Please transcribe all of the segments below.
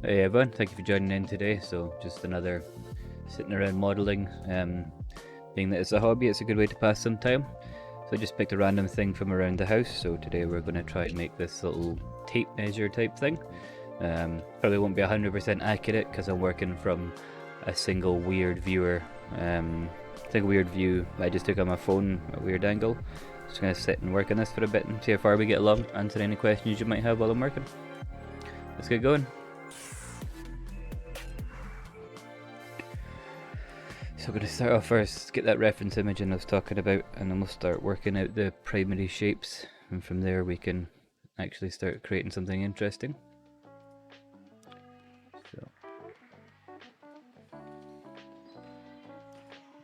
Hey everyone, thank you for joining in today. So just another sitting around modelling. Being that it's a hobby, it's a good way to pass some time. So I just picked a random thing from around the house. So today we're going to try and make this little tape measure type thing. Probably won't be 100% accurate because I'm working from a single weird viewer. Single weird view I just took on my phone, a weird angle. Just going to sit and work on this for a bit and see how far we get along. Answer any questions you might have while I'm working. Let's get going. So we're going to start off first, get that reference image I was talking about, and then we'll start working out the primary shapes, and from there we can actually start creating something interesting. So,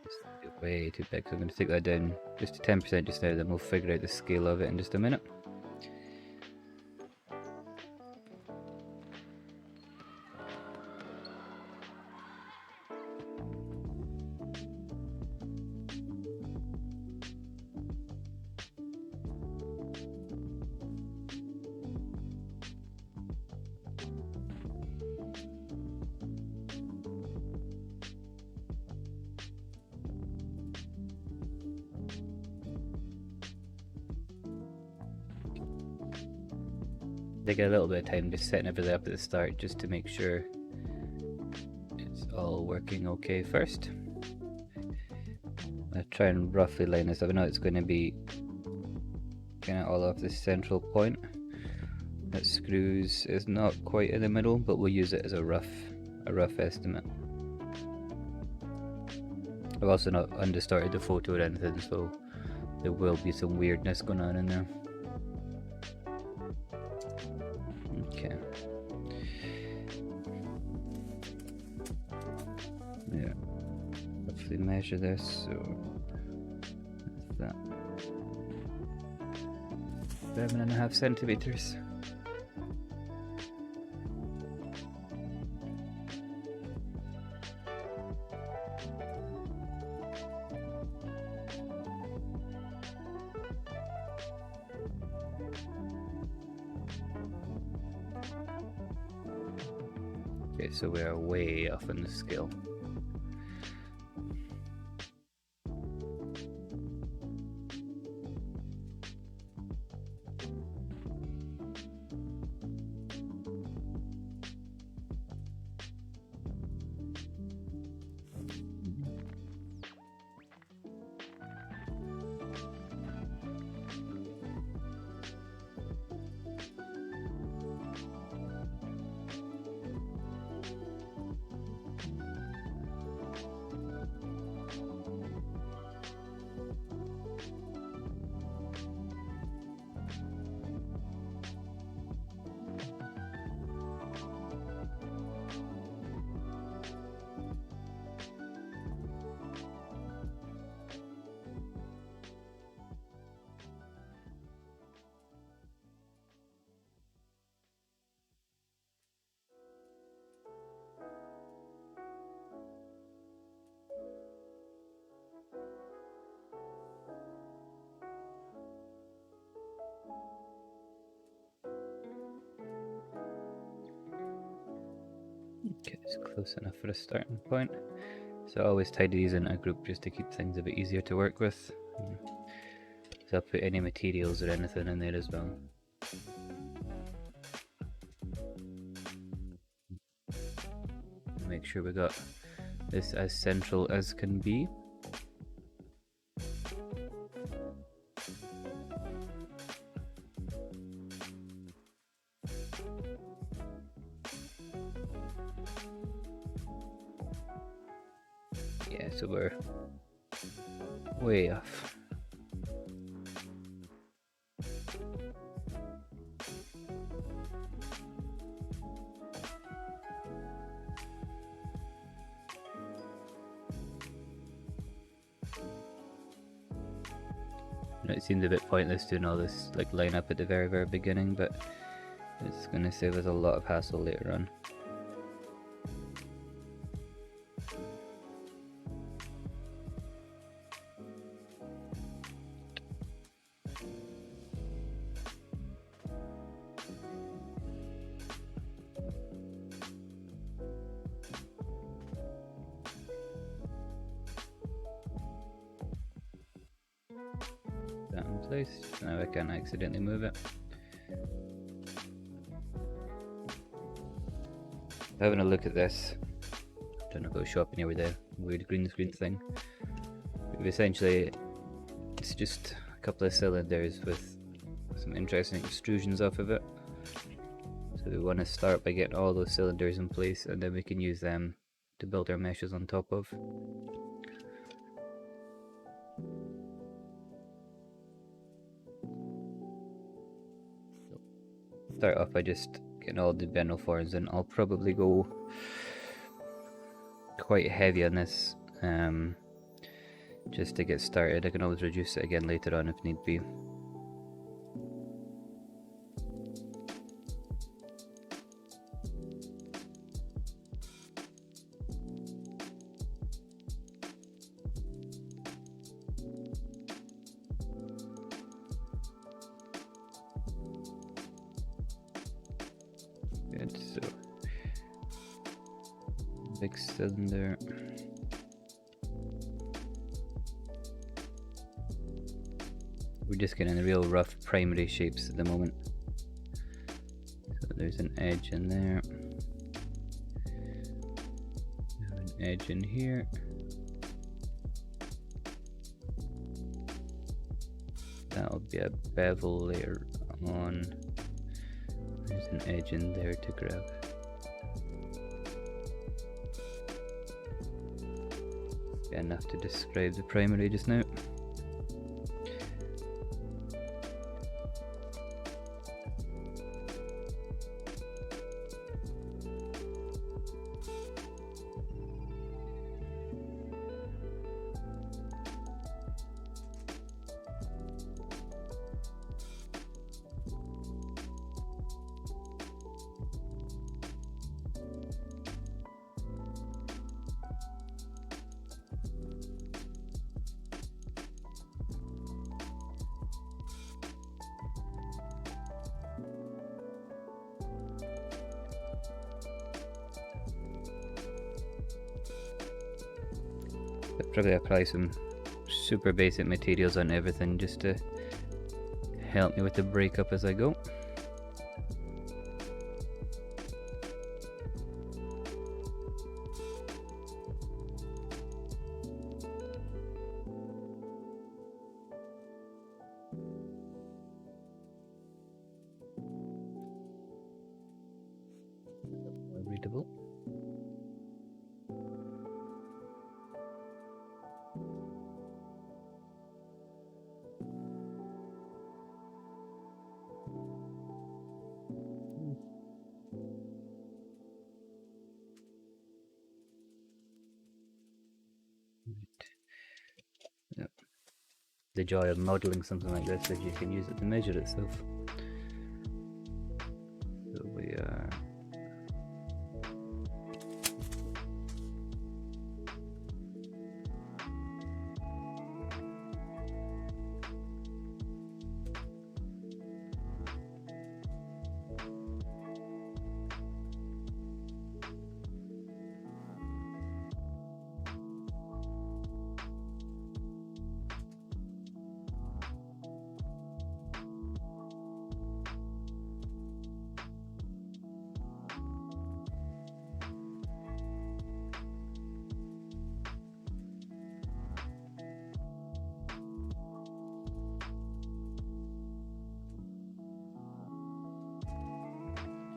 it's way too big, so I'm going to take that down just to 10% just now, then we'll figure out the scale of it in just a minute. Take a little bit of time just setting everything up at the start just to make sure it's all working okay first. I'll try and roughly line this up. I know it's going to be kind of all off this central point. That screws is not quite in the middle, but we'll use it as a rough estimate. I've also not undistorted the photo or anything, so there will be some weirdness going on in there. Okay. Yeah. Roughly measure this, so that's that. 7.5 centimeters. Okay, so we are way off on the scale. Okay, it's close enough for a starting point. So I always tidy these in a group just to keep things a bit easier to work with. So I'll put any materials or anything in there as well. Make sure we got this as central as can be. Yeah, so we're way off. It seems a bit pointless doing all this like line up at the very beginning, but it's going to save us a lot of hassle later on. place. Now I can't accidentally move it. Having a look at this, I don't know if it'll show up anywhere with the weird green screen thing. But essentially, it's just a couple of cylinders with some interesting extrusions off of it. So we want to start by getting all those cylinders in place, and then we can use them to build our meshes on top of. Start off by just getting all the bendel forms, and I'll probably go quite heavy on this just to get started. I can always reduce it again later on if need be. Good, so big cylinder. We're just getting the real rough primary shapes at the moment. So there's an edge in there. We have an edge in here. That'll be a bevel later on. There's an edge in there to grab. Enough to describe the primary just now. I'll probably apply some super basic materials on everything just to help me with the breakup as I go. More readable. Yep. The joy of modeling something like this is you can use it to measure itself. So we are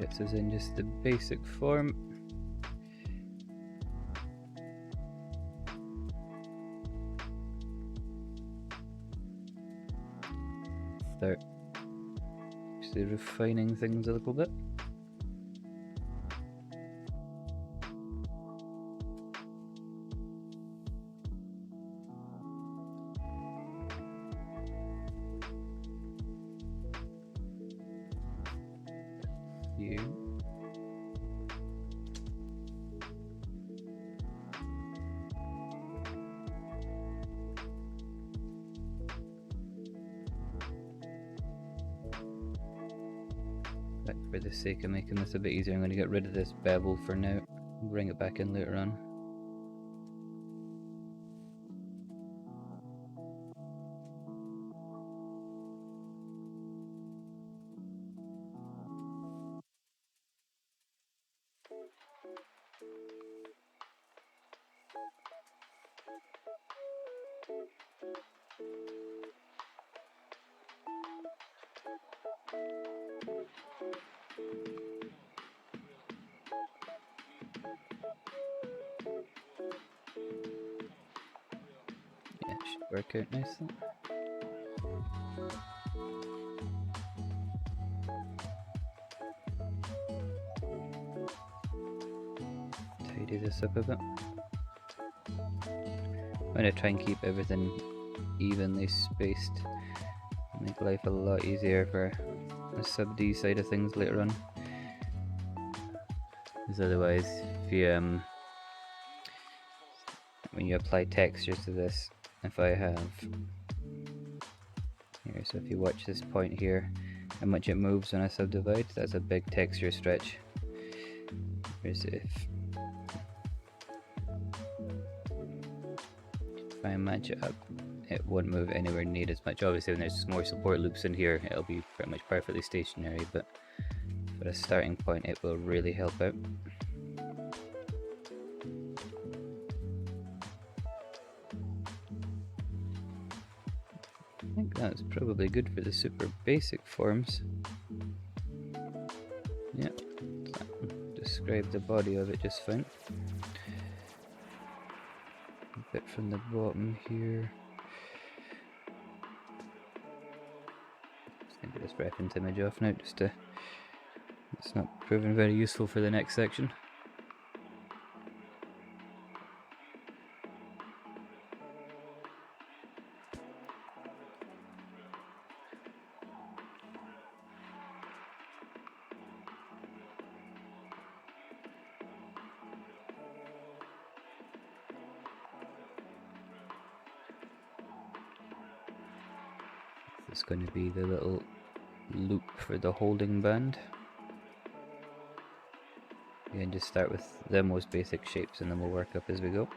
gets us in just the basic form. Start actually refining things a little bit. For the sake of making this a bit easier, I'm going to get rid of this bevel for now, bring it back in later on. Yeah, it should work out nicely. Tidy this up a bit. I'm going to try and keep everything evenly spaced. Make life a lot easier for the sub-D side of things later on. Because otherwise, if you when you apply textures to this, if I have here, so if you watch this point here, how much it moves when I subdivide, that's a big texture stretch. Whereas if I match it up, it won't move anywhere near as much. Obviously when there's more support loops in here, it'll be pretty much perfectly stationary, but for a starting point it will really help out. I think that's probably good for the super basic forms. Yeah, describe the body of it just fine. A bit from the bottom here. Just get this reference image off now, just to, it's not proving very useful for the next section. It's going to be the little loop for the holding band. Again, just start with the most basic shapes and then we'll work up as we go.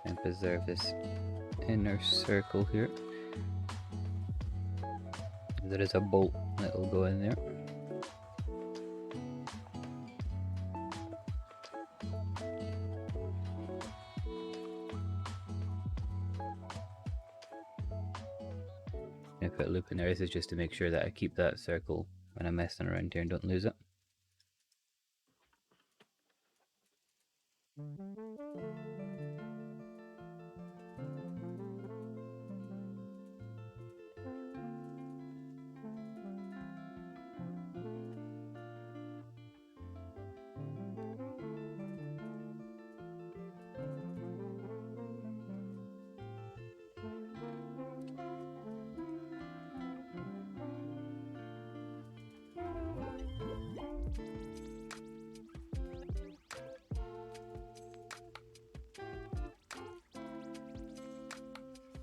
And preserve this inner circle here. There is a bolt that will go in there. I put a loop in there. This is just to make sure that I keep that circle when I'm messing around here and don't lose it.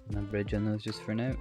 And a bridge on those just for now.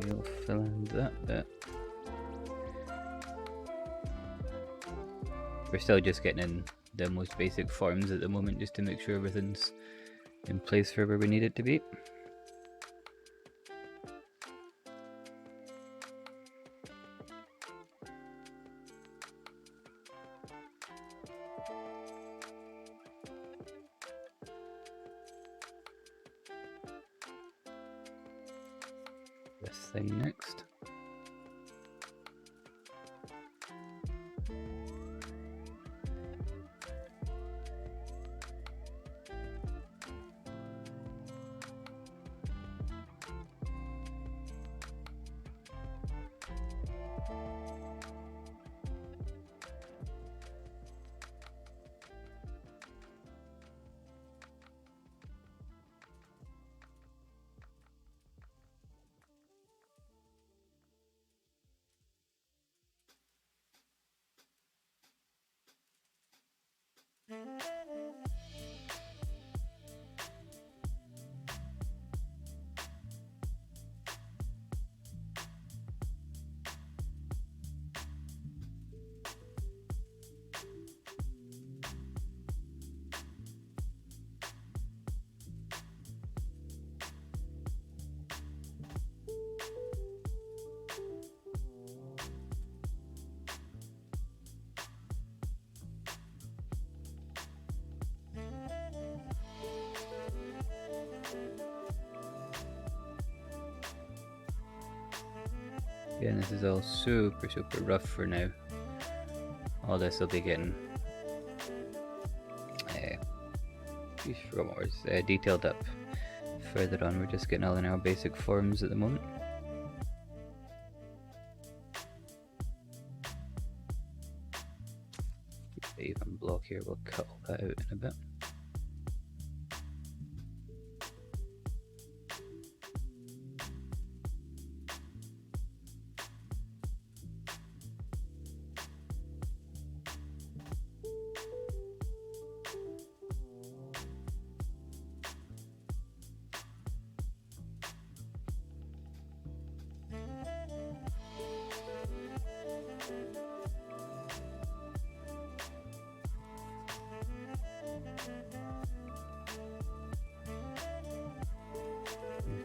We'll fill in that bit. We're still just getting in the most basic forms at the moment, just to make sure everything's in place for where we need it to be. This thing next. Again, this is all super rough for now. All this will be getting detailed up further on. We're just getting all in our basic forms at the moment. The even block here, we'll cut all that out in a bit.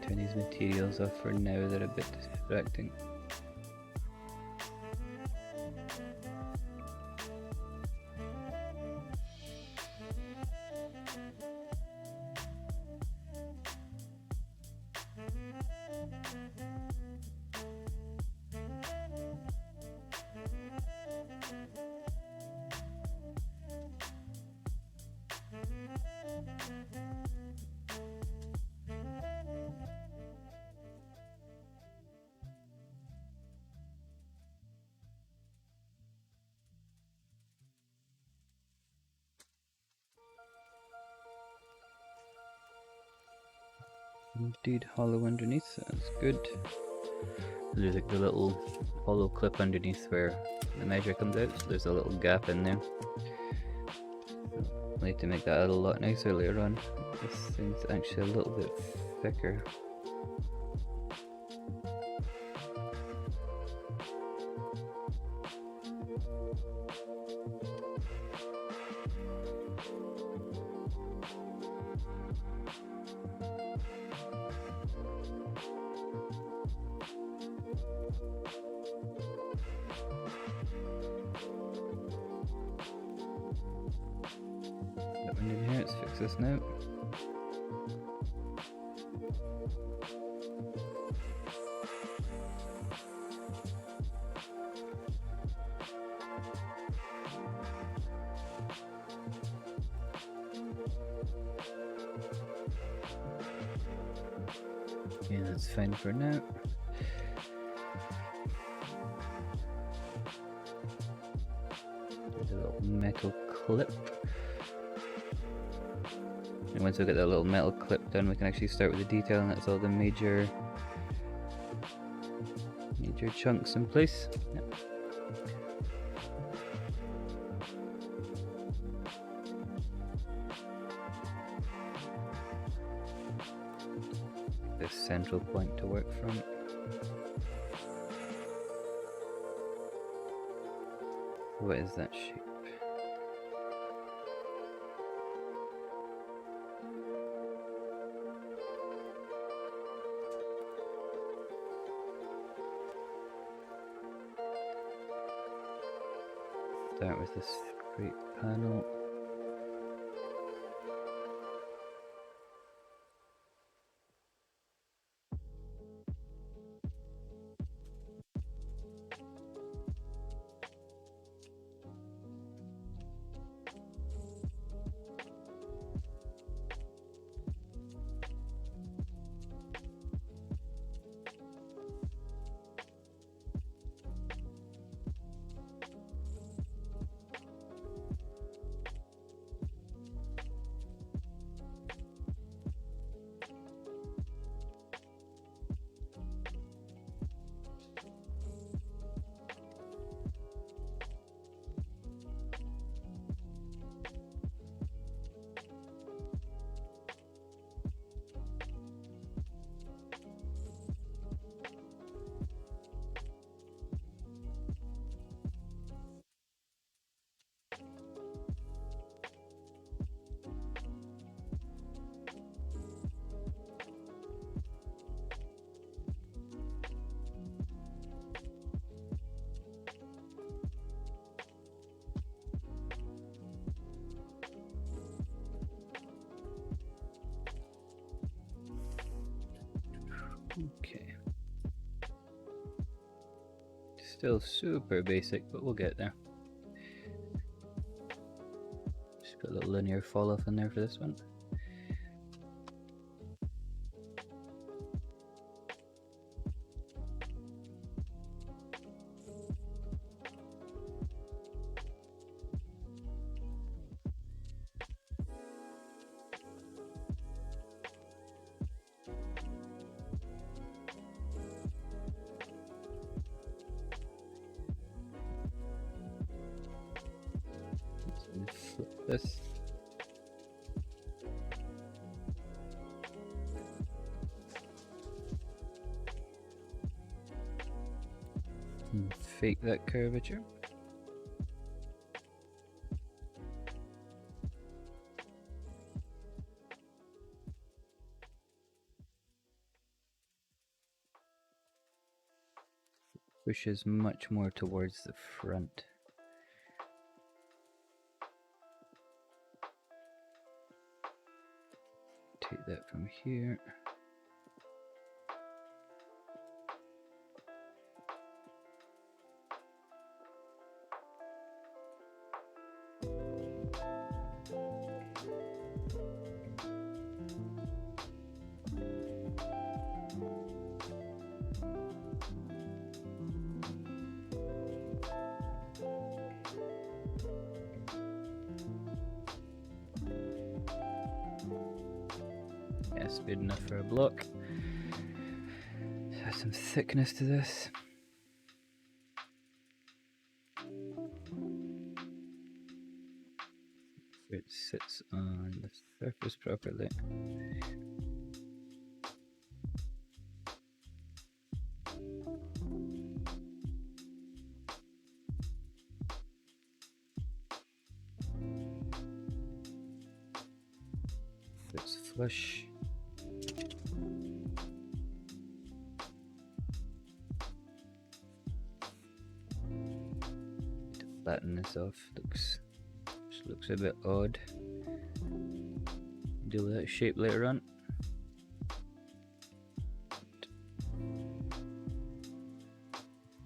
Turn these materials off for now, they're a bit distracting. Indeed, hollow underneath, that's good. There's like the little hollow clip underneath where the measure comes out, so there's a little gap in there. I'll need to make that a lot nicer later on. This thing's actually a little bit thicker. In here, let's fix this now. Okay, that's fine for now. There's a little metal clip. And once we get that little metal clip done, we can actually start with the detail, and that's all the major chunks in place. Yep. This central point to work from. What is that shape? Start with this straight panel. Okay. Still super basic, but we'll get there. Just put a little linear fall off in there for this one. Flip this. And fake that curvature. Pushes much more towards the front. Take that from here. Yes, good enough for a block. Add some thickness to this. So it sits on the surface properly. It's flush. Flatten this off. Just looks a bit odd. Deal with that shape later on.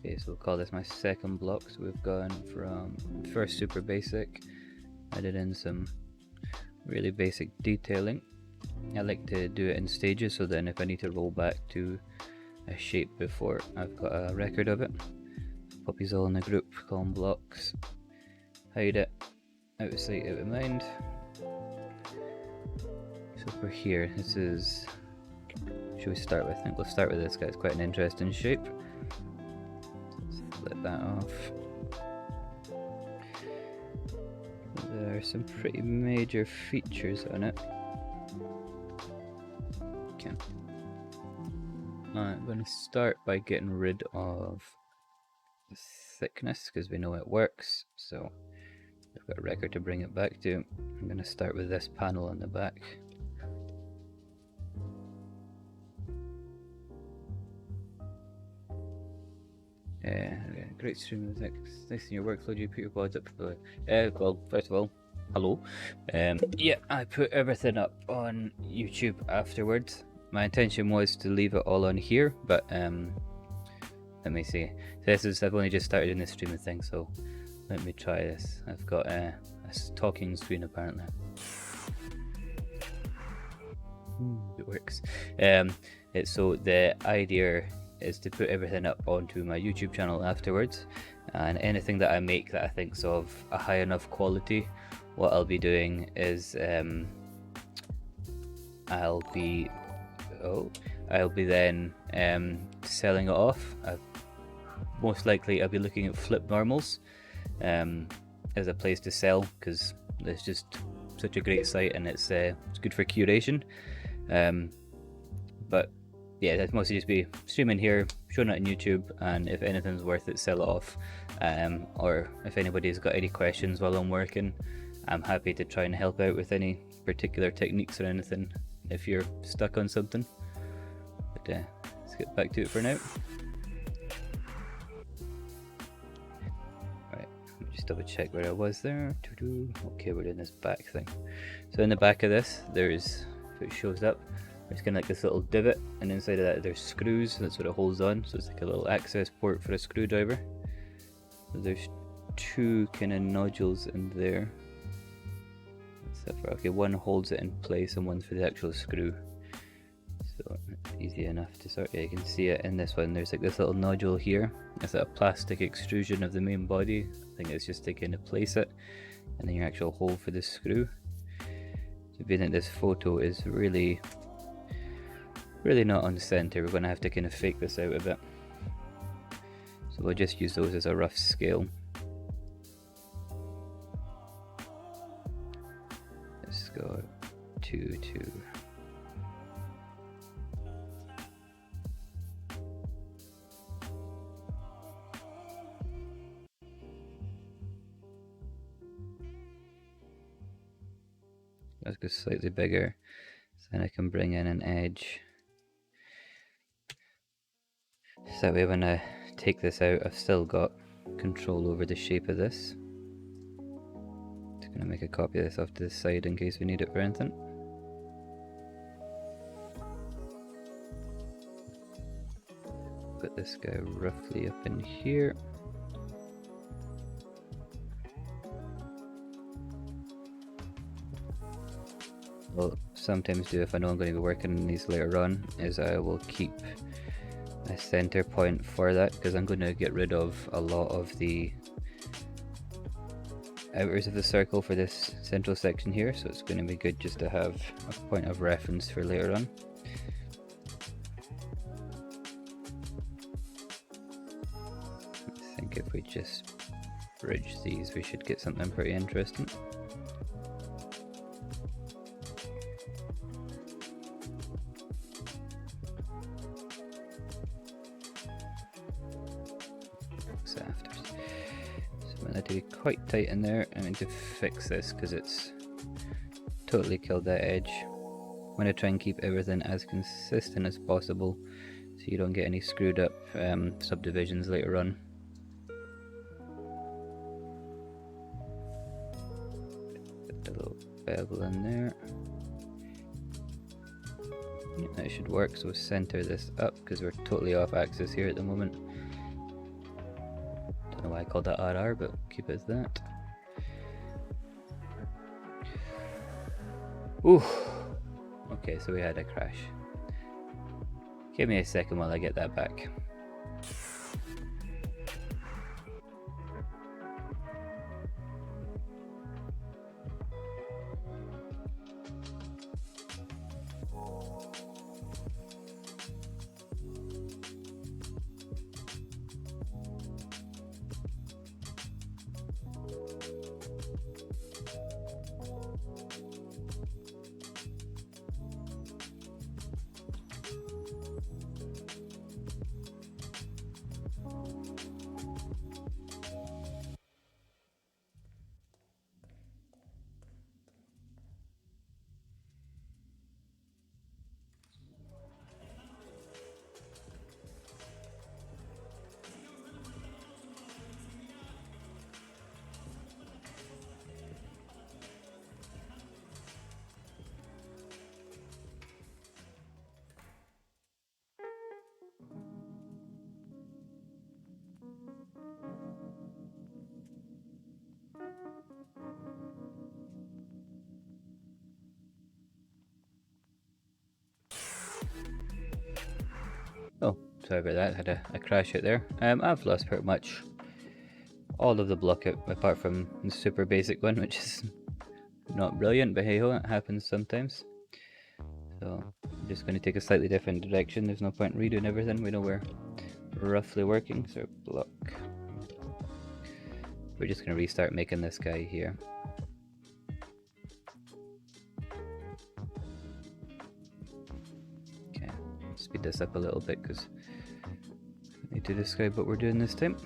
Okay, so we'll call this my second block. So we've gone from first super basic, added in some really basic detailing. I like to do it in stages, so then if I need to roll back to a shape before, I've got a record of it. Pop these all in a group, call them blocks. Hide it, out of sight, out of mind. So for here, this is, should we start with? I think we'll start with this guy. It's quite an interesting shape. Split that off. There are some pretty major features on it. Okay. I'm going to start by getting rid of thickness because we know it works. So I've got a record to bring it back to. I'm going to start with this panel on the back. Great stream music. Nice in your workflow. Do you put your pods up for the well, first of all, hello. Yeah, I put everything up on YouTube afterwards. My intention was to leave it all on here, but let me see. I've only just started in this streaming thing, so let me try this. I've got a talking screen apparently. It works. So the idea is to put everything up onto my YouTube channel afterwards, and anything that I make that I think's of a high enough quality, what I'll be doing is I'll be then selling it off. Most likely I'll be looking at flip normals as a place to sell, because it's just such a great site and it's good for curation. But yeah, that's mostly just be streaming here, showing it on YouTube, and if anything's worth it, sell it off. Or if anybody's got any questions while I'm working, I'm happy to try and help out with any particular techniques or anything if you're stuck on something. But let's get back to it for now. Right, let me just double check where I was there. Okay, we're doing this back thing. So in the back of this, there's, if it shows up, there's kind of like this little divot, and inside of that there's screws. That's what it holds on, so it's like a little access port for a screwdriver. So there's two kind of nodules in there. Okay, one holds it in place and one's for the actual screw. So easy enough to sort. Yeah, you can see it in this one. There's like this little nodule here. It's a plastic extrusion of the main body. I think it's just to kind of place it, and then your actual hole for the screw. So being that this photo is really not on center, we're going to have to kind of fake this out a bit. So we'll just use those as a rough scale. Let's go 2, 2. Let's go slightly bigger, so then I can bring in an edge. So that way when I take this out, I've still got control over the shape of this. Just gonna make a copy of this off to the side in case we need it for anything. Put this guy roughly up in here. Well, sometimes do, if I know I'm going to be working on these later on, is I will keep a center point for that, because I'm going to get rid of a lot of the outers of the circle for this central section here, so it's going to be good just to have a point of reference for later on. I think if we just bridge these, we should get something pretty interesting. To be quite tight in there. I need to fix this because it's totally killed that edge. I'm going to try and keep everything as consistent as possible so you don't get any screwed up subdivisions later on. Put a little bevel in there. Yeah, that should work, so center this up because we're totally off axis here at the moment. Don't know why I called that RR, but keep it as that. Ooh. Okay, so we had a crash. Give me a second while I get that back. Oh, sorry about that, had a crash out there. I've lost pretty much all of the block out, apart from the super basic one, which is not brilliant, but hey ho, it happens sometimes. So I'm just going to take a slightly different direction. There's no point redoing everything. We know we're roughly working. So block. We're just going to restart making this guy here. Okay, speed this up a little bit because I need to describe what we're doing this time.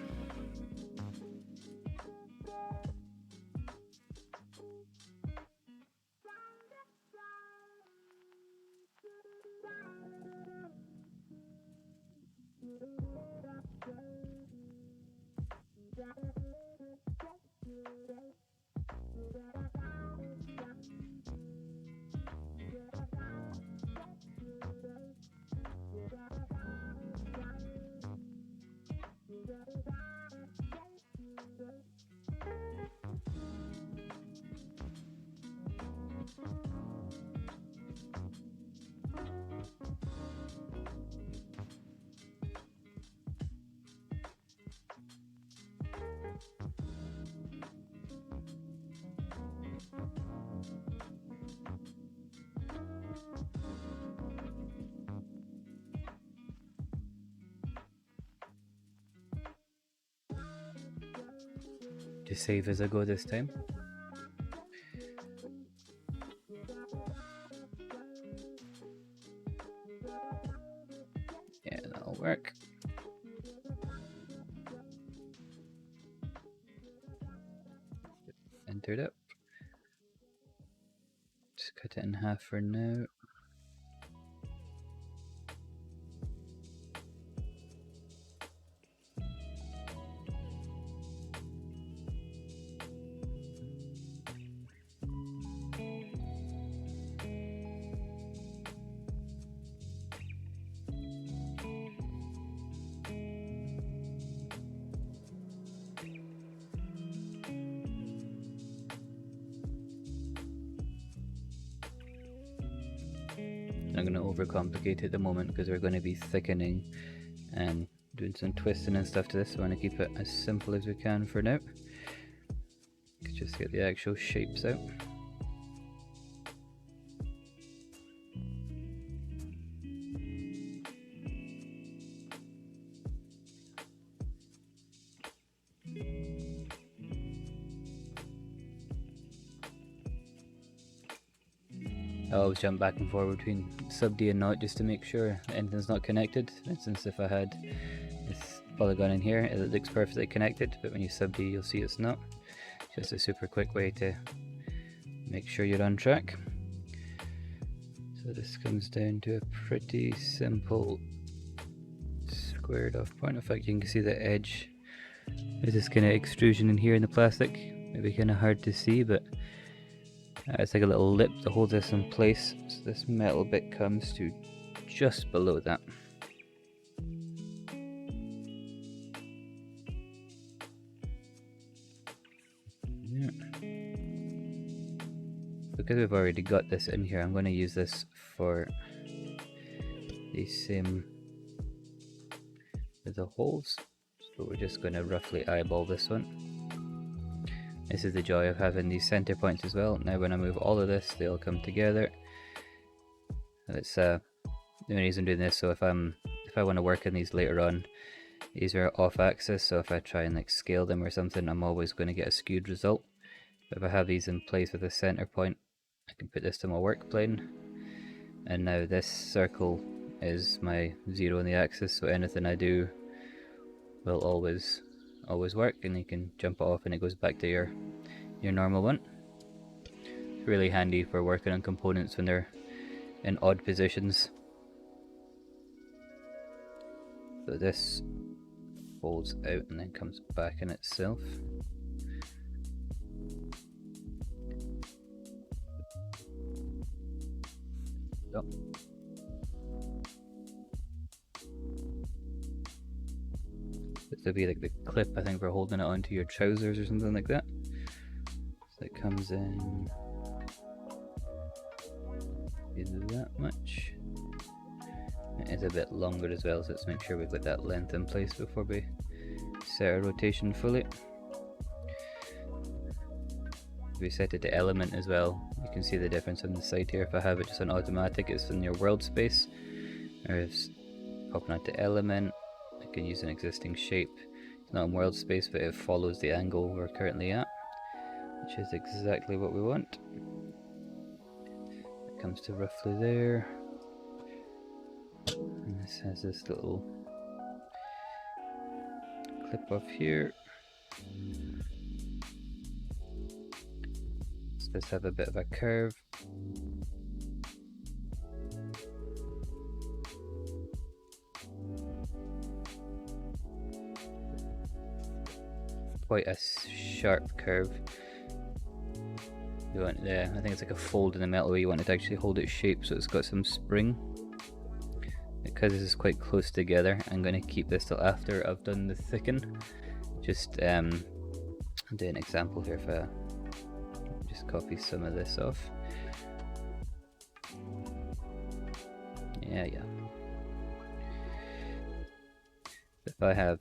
To save as I go this time. Yeah, that'll work. Entered up. Just cut it in half for now. I'm going to overcomplicate it at the moment because we're going to be thickening and doing some twisting and stuff to this, so I want to keep it as simple as we can for now. Just get the actual shapes out. I always jump back and forward between sub D and not just to make sure anything's not connected. For instance, if I had this polygon in here, it looks perfectly connected, but when you sub D you'll see it's not. Just a super quick way to make sure you're on track. So this comes down to a pretty simple squared off point. In fact, you can see the edge. There's this kind of extrusion in here in the plastic. Maybe kind of hard to see, but it's like a little lip to hold this in place. So this metal bit comes to just below that. Yeah. Because we've already got this in here, I'm going to use this for the same with the holes. So we're just going to roughly eyeball this one. This is the joy of having these center points as well. Now when I move all of this, they all come together. And it's the only reason I'm doing this, so if I want to work on these later on, these are off axis, so if I try and like scale them or something, I'm always going to get a skewed result. But if I have these in place with a center point, I can put this to my work plane. And now this circle is my 0 on the axis, so anything I do will always work, and you can jump it off and it goes back to your normal one. It's really handy for working on components when they're in odd positions. So this folds out and then comes back in itself. So. This will be like the clip, I think, for holding it onto your trousers or something like that. So it comes in either that much. It is a bit longer as well, so let's make sure we've got that length in place before we set our rotation fully. If we set it to element as well, you can see the difference on the side here. If I have it just on automatic, it's in your world space, or if it's popping out to element, I can use an existing shape. It's not in world space, but it follows the angle we're currently at, which is exactly what we want. It comes to roughly there. And this has this little clip off here. Let's have a bit of a curve. Quite a sharp curve. You want I think it's like a fold in the metal where you want it to actually hold its shape, so it's got some spring. Because this is quite close together, I'm going to keep this till after I've done the thicken. Just do an example here. If I just copy some of this off. Yeah. If I have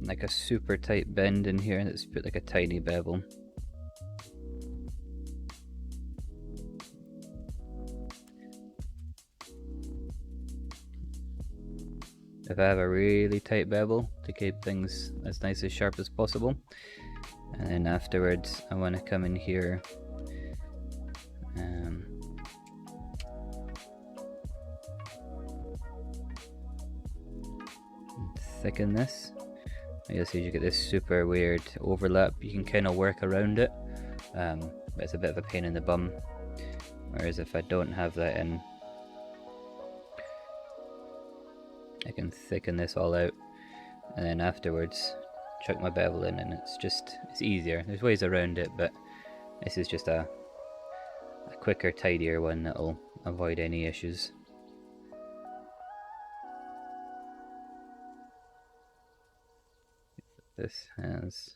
like a super tight bend in here, let's put like a tiny bevel. If I have a really tight bevel to keep things as nice as sharp as possible, and then afterwards I want to come in here and thicken this. You'll see you get this super weird overlap. You can kind of work around it, but it's a bit of a pain in the bum. Whereas if I don't have that in, I can thicken this all out, and then afterwards chuck my bevel in, and it's easier. There's ways around it, but this is just a quicker, tidier one that'll avoid any issues. This has,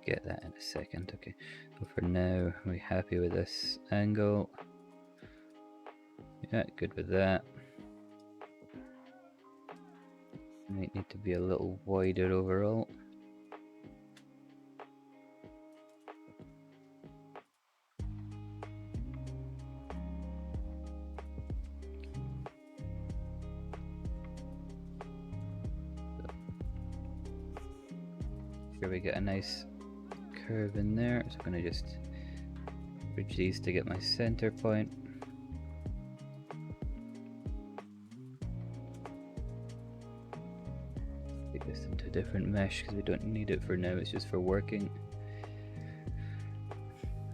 get that in a second. Okay, so for now we're happy with this angle. Yeah, good with that. Might need to be a little wider overall. Here we get a nice curve in there, so I'm going to just bridge these to get my center point. Take this into a different mesh because we don't need it for now, it's just for working.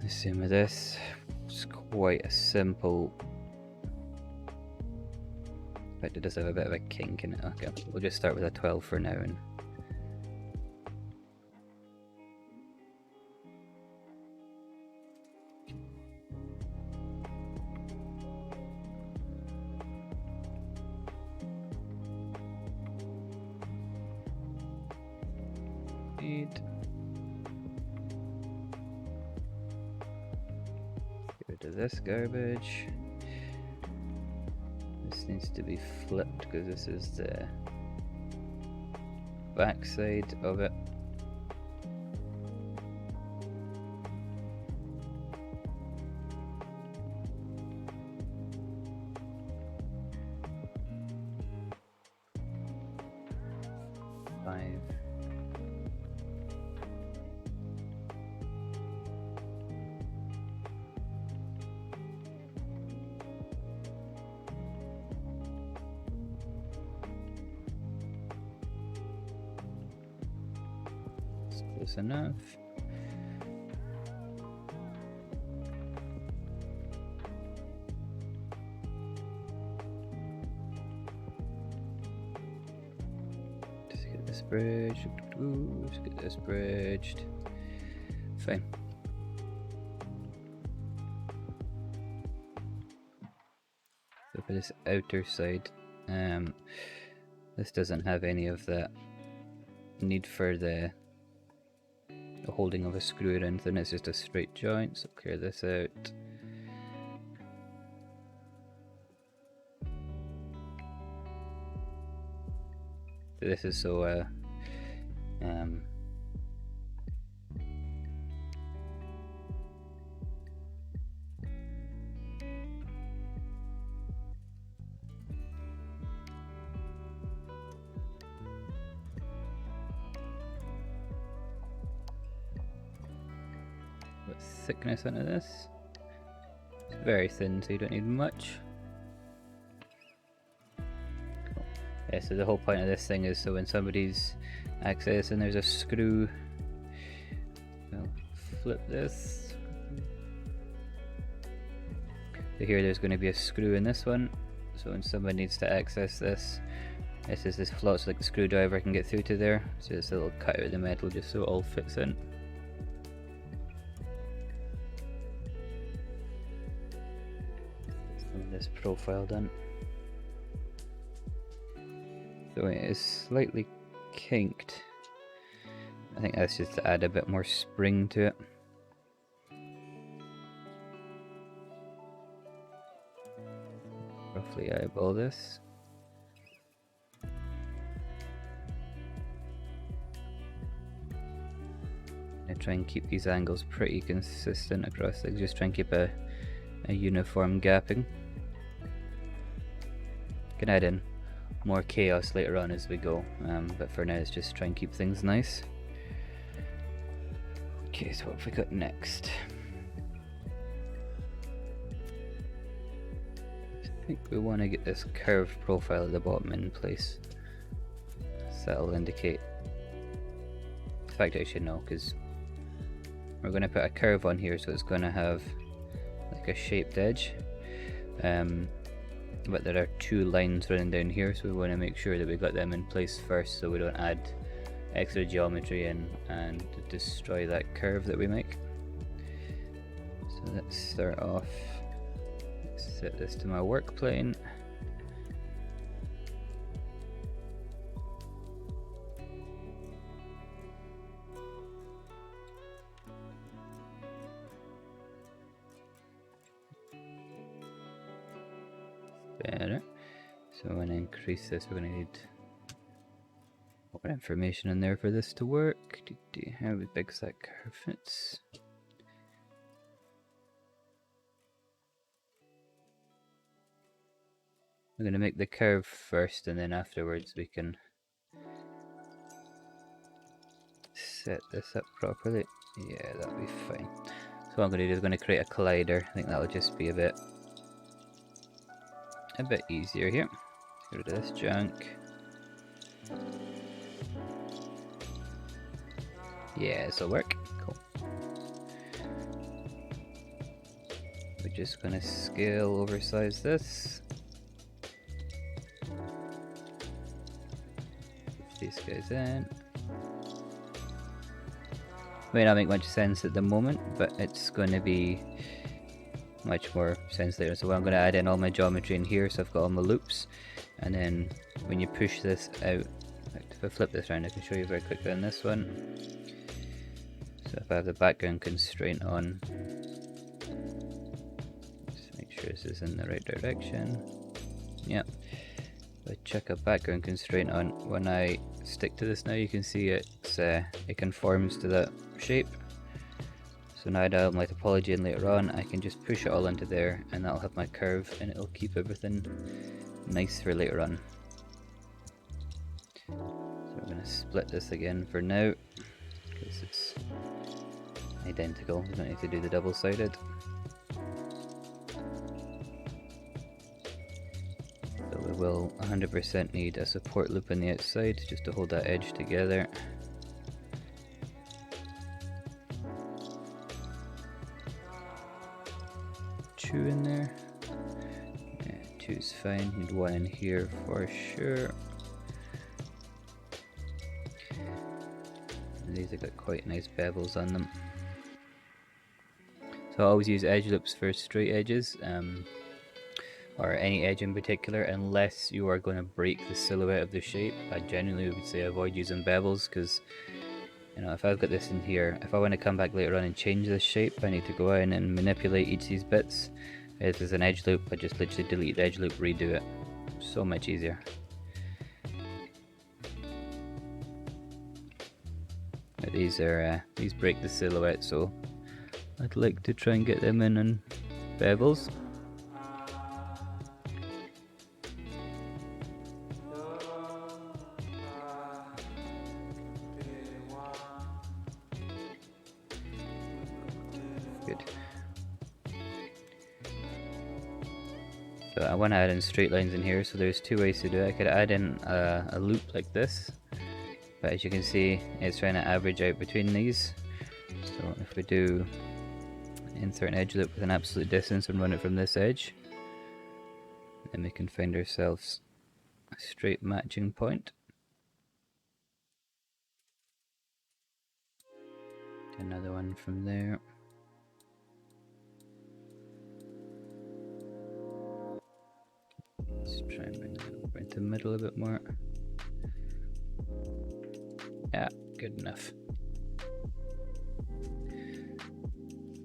The same with this, it's quite a simple. In fact, it does have a bit of a kink in it. Okay, we'll just start with a 12 for now. And get rid of this garbage. This needs to be flipped because this is the back side of it. Close enough. Just get this bridged. Ooh, just get this bridged. Fine. So for this outer side, this doesn't have any of that need for the the holding of a screw or anything, it's just a straight joint, so clear this out. This is so thickness into this. It's very thin, so you don't need much. Cool. Yeah, so the whole point of this thing is so when somebody's accessing, there's a screw. I'll flip this. So here there's going to be a screw in this one, so when someone needs to access this, this is this slot so like the screwdriver can get through to there. So it's a little cut out of the metal just so it all fits in. This profile done. So it is slightly kinked. I think that's just to add a bit more spring to it. Roughly eyeball this. I try and keep these angles pretty consistent across, like just try and keep a uniform gapping. Can add in more chaos later on as we go, but for now it's just try and keep things nice. Okay, so what have we got next? I think we want to get this curved profile at the bottom in place, so that'll indicate, in fact I should know, because we're going to put a curve on here, so it's going to have like a shaped edge, but there are two lines running down here, so we want to make sure that we got them in place first so we don't add extra geometry in and destroy that curve that we make. So let's start off, set this to my work plane. Better. So I'm going to increase this. We're going to need more information in there for this to work. How big is that curve? Fits. I'm going to make the curve first, and then afterwards we can set this up properly. Yeah, that'll be fine. So what I'm going to do is I'm going to create a collider. I think that'll just be a bit easier here. Get rid of this junk. Yeah, this will work. Cool. We're just gonna scale oversize this. Put these guys in. May not make much sense at the moment, but it's going to be much more sense later. So I'm going to add in all my geometry in here, so I've got all my loops, and then when you push this out, if I flip this around I can show you very quickly on this one. So if I have the background constraint on, just make sure this is in the right direction. Yeah, if I check a background constraint on, when I stick to this now you can see it conforms to that shape. So now I dial my topology in later on, I can just push it all into there and that'll have my curve and it'll keep everything nice for later on. So we're going to split this again for now, because it's identical, we don't need to do the double-sided. So we will 100% need a support loop on the outside just to hold that edge together. Two in there. Yeah, two's fine. Need one in here for sure. And these have got quite nice bevels on them. So I always use edge loops for straight edges, or any edge in particular, unless you are going to break the silhouette of the shape. I generally would say avoid using bevels, because You know, if I've got this in here, if I want to come back later on and change this shape, I need to go in and manipulate each of these bits. If there's an edge loop, I just literally delete the edge loop, redo it. So much easier. But these break the silhouette, so I'd like to try and get them in on bevels. Good. So I want to add in straight lines in here, so there's two ways to do it. I could add in a loop like this, but as you can see, it's trying to average out between these. So if we do insert an edge loop with an absolute distance and run it from this edge, then we can find ourselves a straight matching point. Another one from there. Let's try and bring that over into the middle a bit more. Yeah, good enough.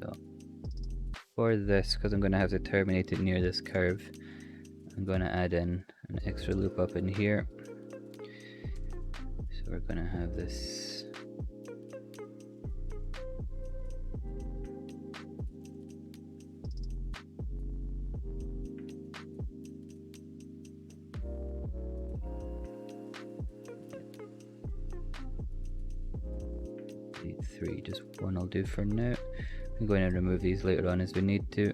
So for this, because I'm going to have to terminate it near this curve, I'm going to add in an extra loop up in here. So we're going to have this three, just one will do for now. I'm going to remove these later on as we need to.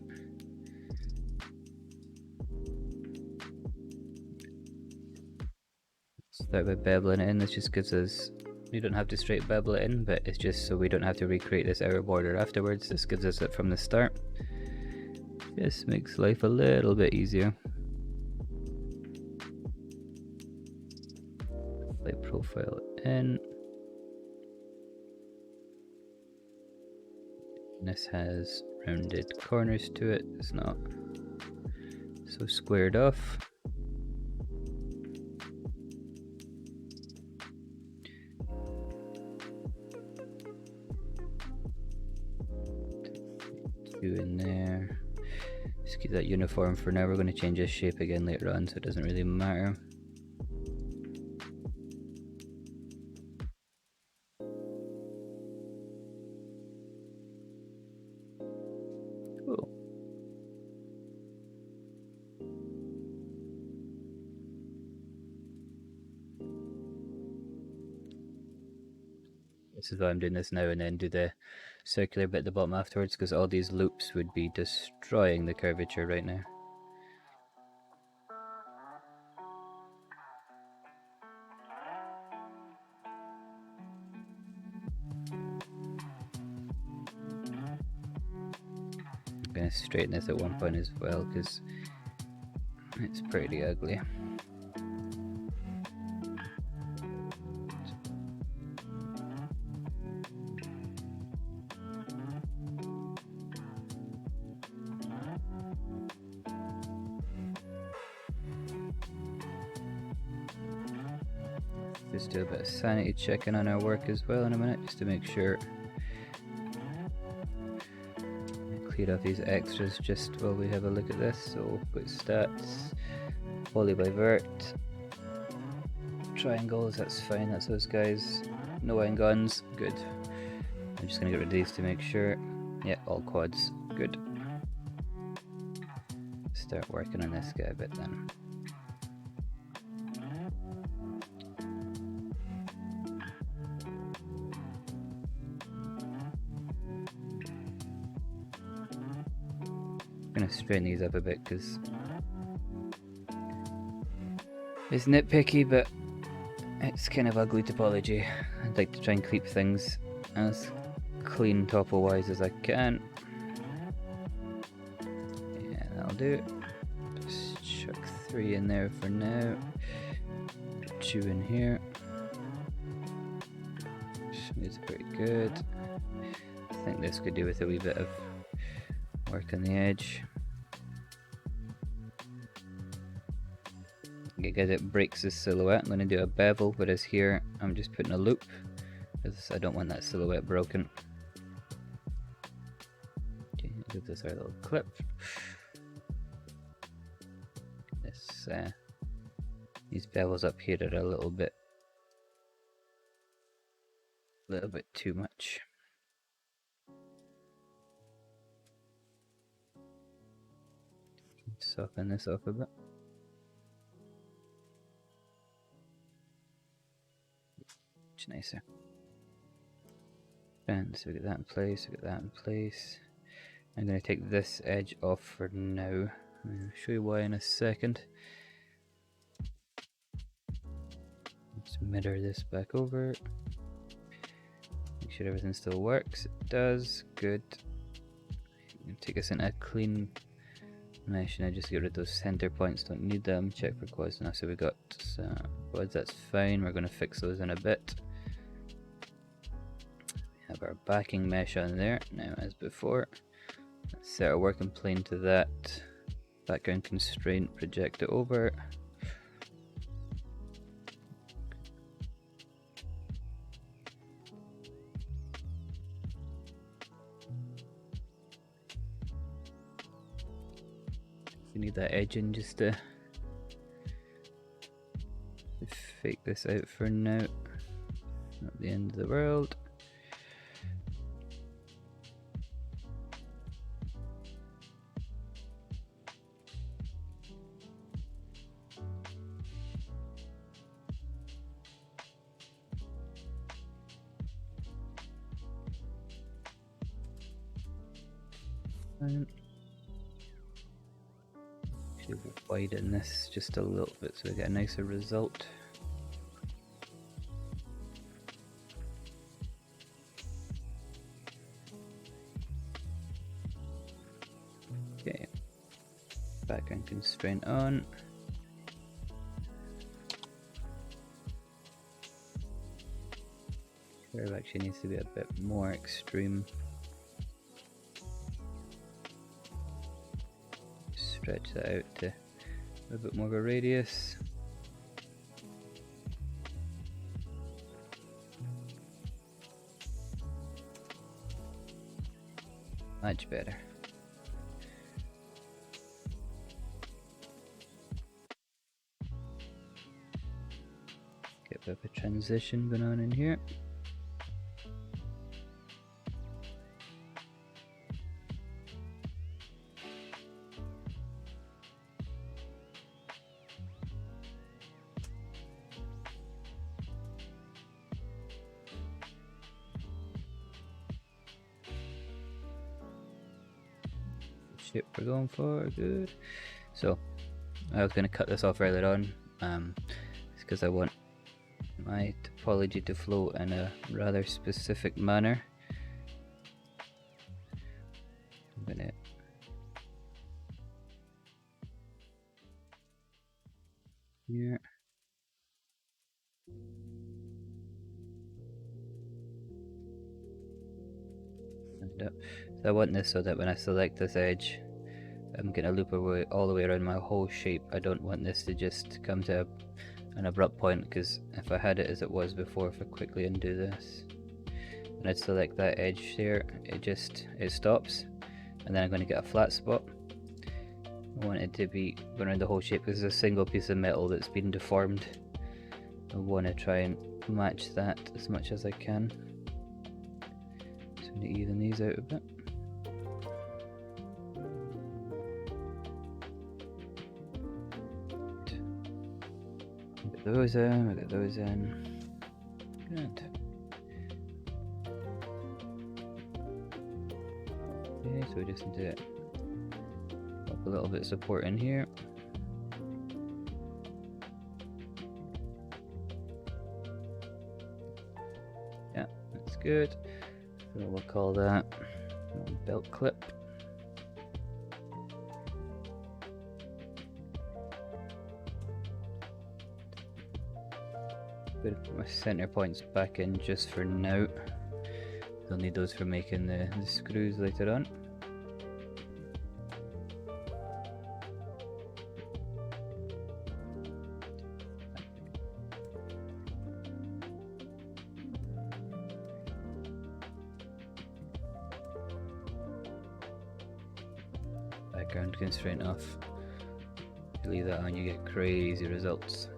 Start by beveling it in. This just gives us, we don't have to straight bevel it in, but it's just so we don't have to recreate this outer border afterwards. This gives us it from the start. This makes life a little bit easier. Light profile in. This has rounded corners to it, it's not so squared off. Two in there. Just keep that uniform for now. We're going to change this shape again later on, so it doesn't really matter. Cool. This is why I'm doing this now, and then do the circular bit at the bottom afterwards, because all these loops would be destroying the curvature right now. I'm going to straighten this at one point as well, because it's pretty ugly. Just do a bit of sanity checking on our work as well in a minute, just to make sure. Clear off these extras just while we have a look at this. So put stats, poly by vert, triangles, that's fine, that's those guys. No n-gons, good. I'm just gonna get rid of these to make sure. Yeah, all quads, good. Start working on this guy a bit then. I'm gonna straighten these up a bit because it's nitpicky, but it's kind of ugly topology. I'd like to try and keep things as clean topo wise as I can. Yeah, that'll do it. Just chuck 3 in there for now. 2 in here. It's pretty good. I think this could do with a wee bit of work on the edge. Because it breaks the silhouette, I'm going to do a bevel, whereas here I'm just putting a loop. because I don't want that silhouette broken. Okay, give this our little clip. This these bevels up here are a little bit too much. Soften this off a bit. Much nicer. And so we get that in place, we get that in place. I'm going to take this edge off for now. I'll show you why in a second. Let's mirror this back over. Make sure everything still works. It does. Good. Take us into a clean mesh and I just get rid of those center points. Don't need them. Check for quads. Now, so we got quads. That's fine. We're going to fix those in a bit. We have our backing mesh on there. Now, as before, let's set our working plane to that. Background constraint. Project it over. We need that edge in just to fake this out for now. Not the end of the world. Actually, we'll widen this just a little bit so we get a nicer result. Okay, background constraint on. Curve actually needs to be a bit more extreme. Stretch that out to a bit more of a radius. Much better. Get a bit of a transition going on in here. Shape we're going for, good. So I was going to cut this off earlier on, it's because I want my topology to flow in a rather specific manner. I'm going to here. So I want this so that when I select this edge, I'm going to loop away all the way around my whole shape. I don't want this to just come to an abrupt point, because if I had it as it was before, if I quickly undo this and I'd select that edge there, it stops, and then I'm going to get a flat spot. I want it to be going around the whole shape because it's a single piece of metal that's been deformed. I want to try and match that as much as I can. So I'm going to even these out a bit. Get those in, we'll get those in. Good. Okay, so we just need to pop a little bit of support in here. Yeah, that's good. So we'll call that belt clip. Going to put my center points back in just for now. I'll need those for making the screws later on. Ground constraint off. If you leave that on, you get crazy results.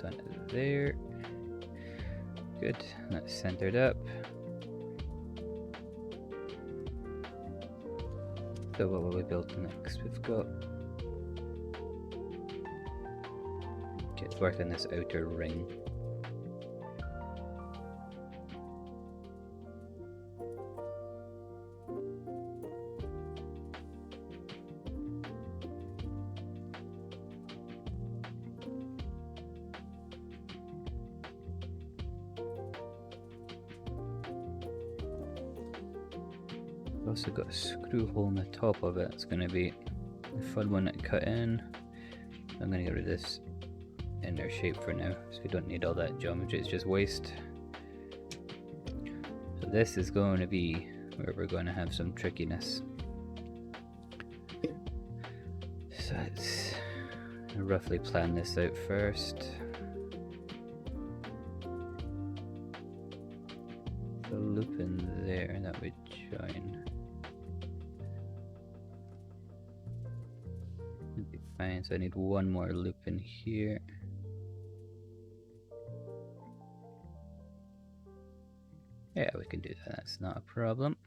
Done it there. Good. That's centered up. So what will we build next? We've got get work on this outer ring. We've also got a screw hole in the top of it. It's going to be a fun one to cut in. I'm going to get rid of this inner shape for now, so we don't need all that geometry, it's just waste. So this is going to be where we're going to have some trickiness. So let's roughly plan this out first. The loop in there, that would join. That'd be fine, so I need one more loop in here. Yeah, we can do that, that's not a problem.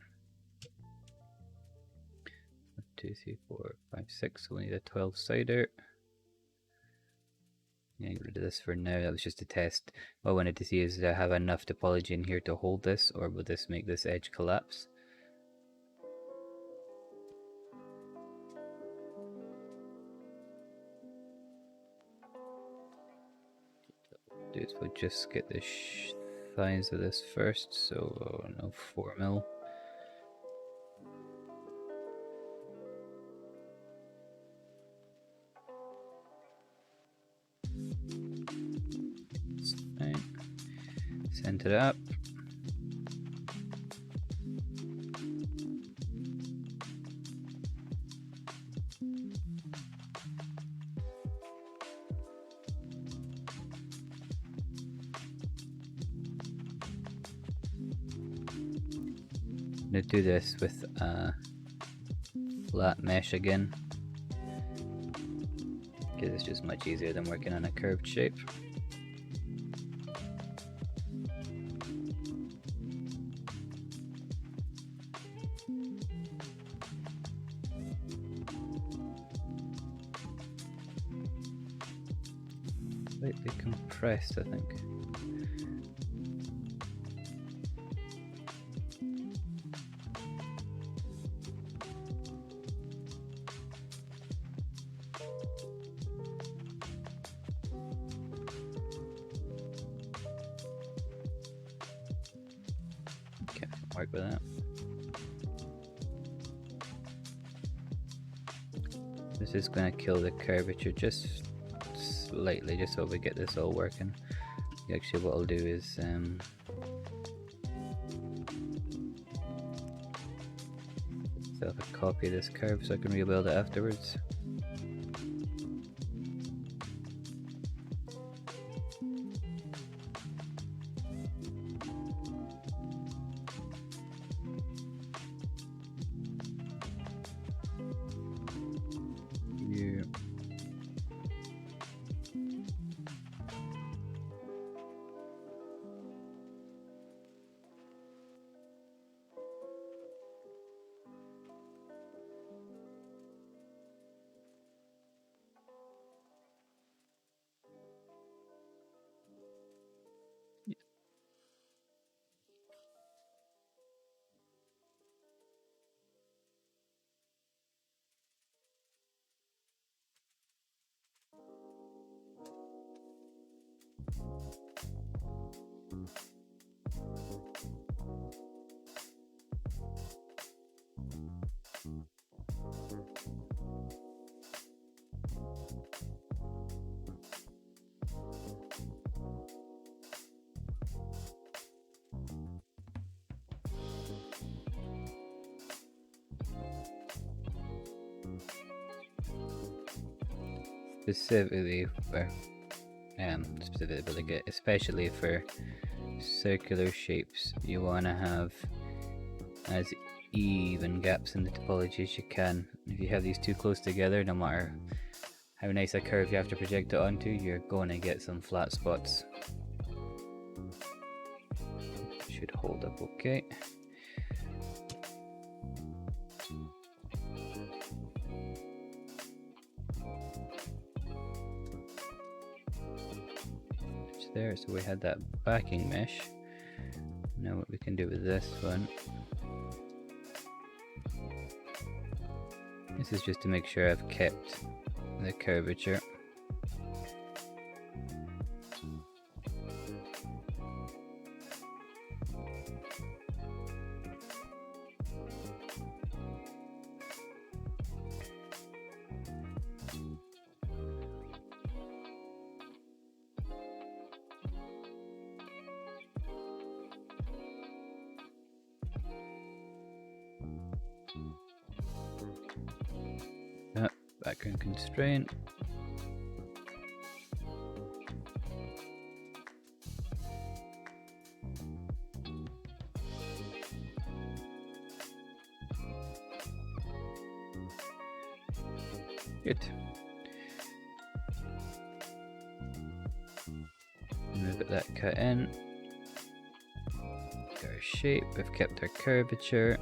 1, 2, 3, 4, 5, 6, so we need a 12-sider. Get rid of this for now, that was just a test. What I wanted to see is, do I have enough topology in here to hold this, or will this make this edge collapse? Do is we'll just get the size of this first, so no 4mm. Right. Center it up. I'm going to do this with flat mesh again, because it's just much easier than working on a curved shape. Slightly compressed, I think. Okay, work with that. This is going to kill the curvature just slightly, just so we get this all working. Actually, what I'll do is set up a copy of this curve so I can rebuild it afterwards. Here. Specifically for specifically, especially for circular shapes, you want to have as even gaps in the topology as you can. If you have these too close together, no matter how nice a curve you have to project it onto, you're going to get some flat spots. Should hold up okay. There, so we had that backing mesh. Now what we can do with this one, this is just to make sure I've kept the curvature. Background constraint. Good. And we've got that cut in. Got our shape, we've kept our curvature.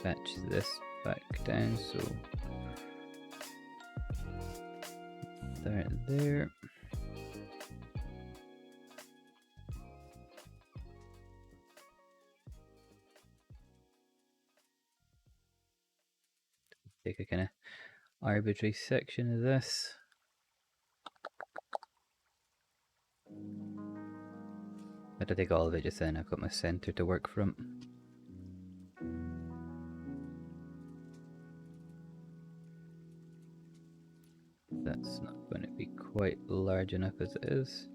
Batch this back down, so there. Take a kind of arbitrary section of this. I don't take all of it just then, I've got my center to work from. That's not going to be quite large enough as it is.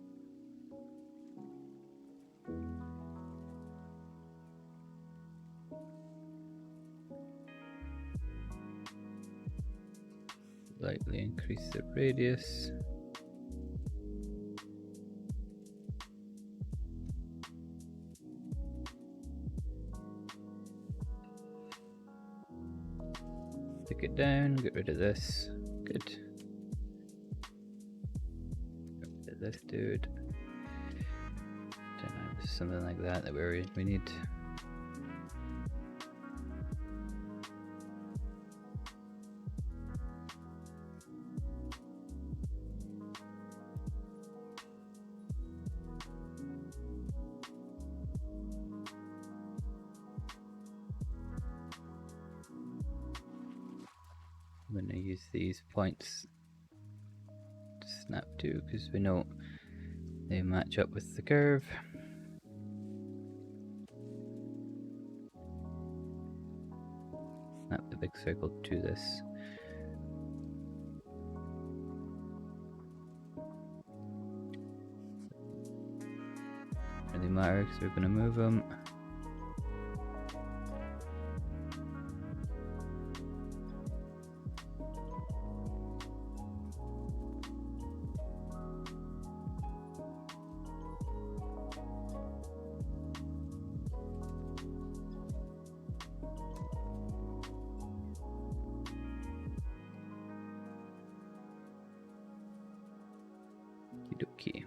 Slightly increase the radius. Take it down, get rid of this. Good. Get rid of this dude. Don't know, something like that we need. I'm going to use these points to snap to because we know they match up with the curve. Snap the big circle to this. Really matter because we're going to move them. Okey-dokey.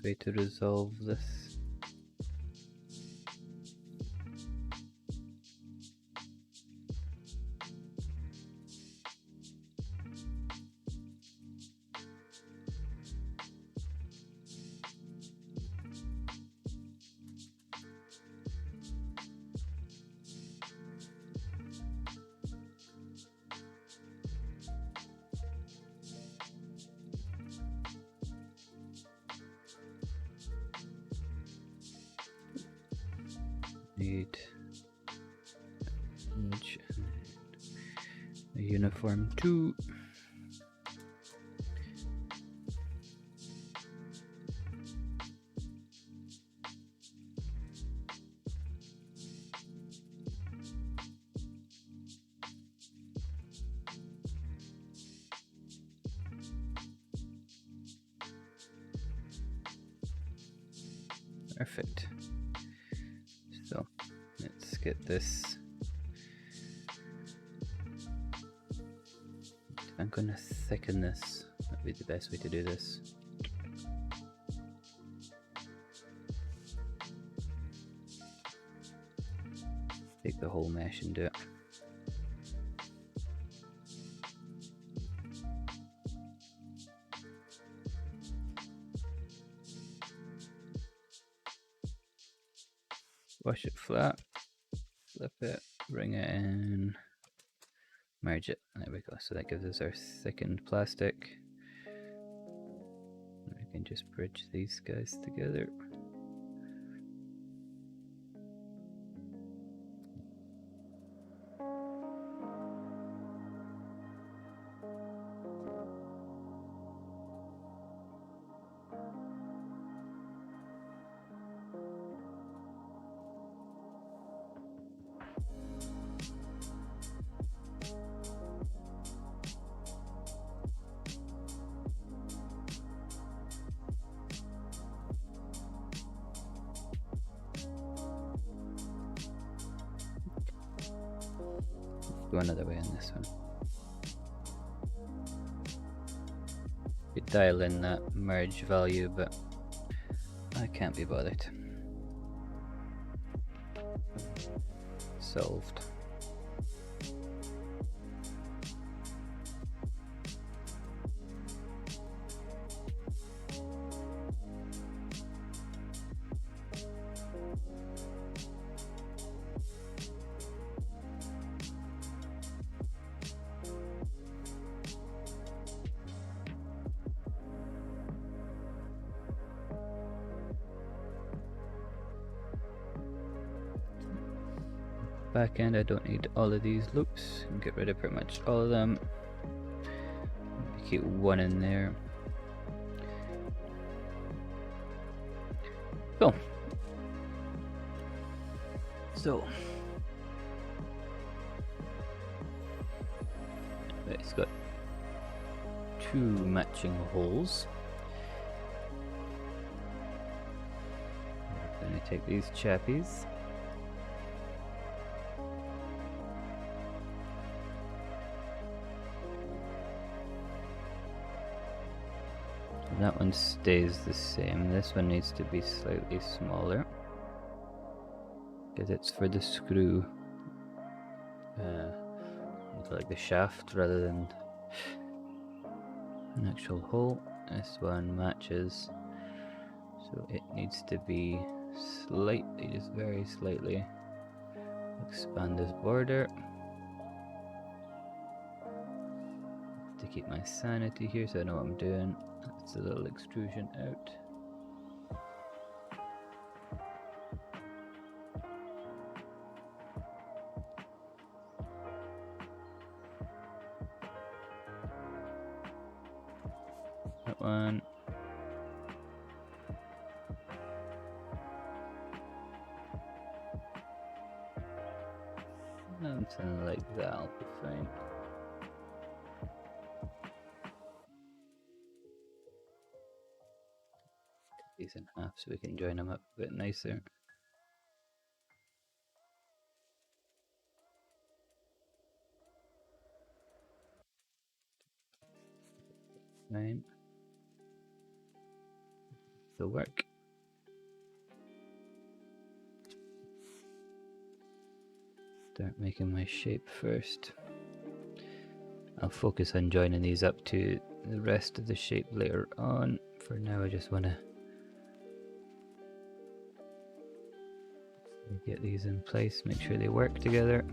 Way to resolve this. need image and a uniform too. Perfect. So let's get this. I'm going to thicken this. That'd be the best way to do this. Take the whole mesh and do it. Wash it flat, flip it, bring it in, merge it. There we go. So that gives us our thickened plastic. We can just bridge these guys together. Go another way on this one. You dial in that merge value, but I can't be bothered. Solved. Back end, I don't need all of these loops. Get rid of pretty much all of them. Keep one in there. Cool. So it's got two matching holes. I'm gonna take these chappies. That one stays the same. This one needs to be slightly smaller because it's for the screw, like the shaft rather than an actual hole. This one matches, so it needs to be slightly, just very slightly, expand this border. To keep my sanity here so I know what I'm doing. It's a little extrusion out. That one. Something like that'll be fine. These in half so we can join them up a bit nicer. Fine. This'll work. Start making my shape first. I'll focus on joining these up to the rest of the shape later on. For now I just want to get these in place, make sure they work together.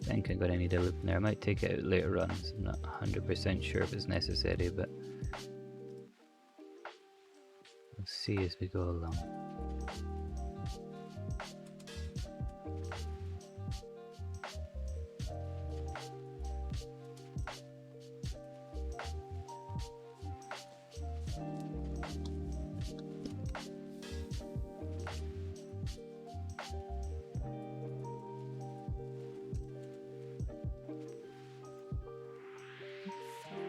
think I'm going to need a loop in there. I might take it out later on, so I'm not 100% sure if it's necessary, but we'll see as we go along.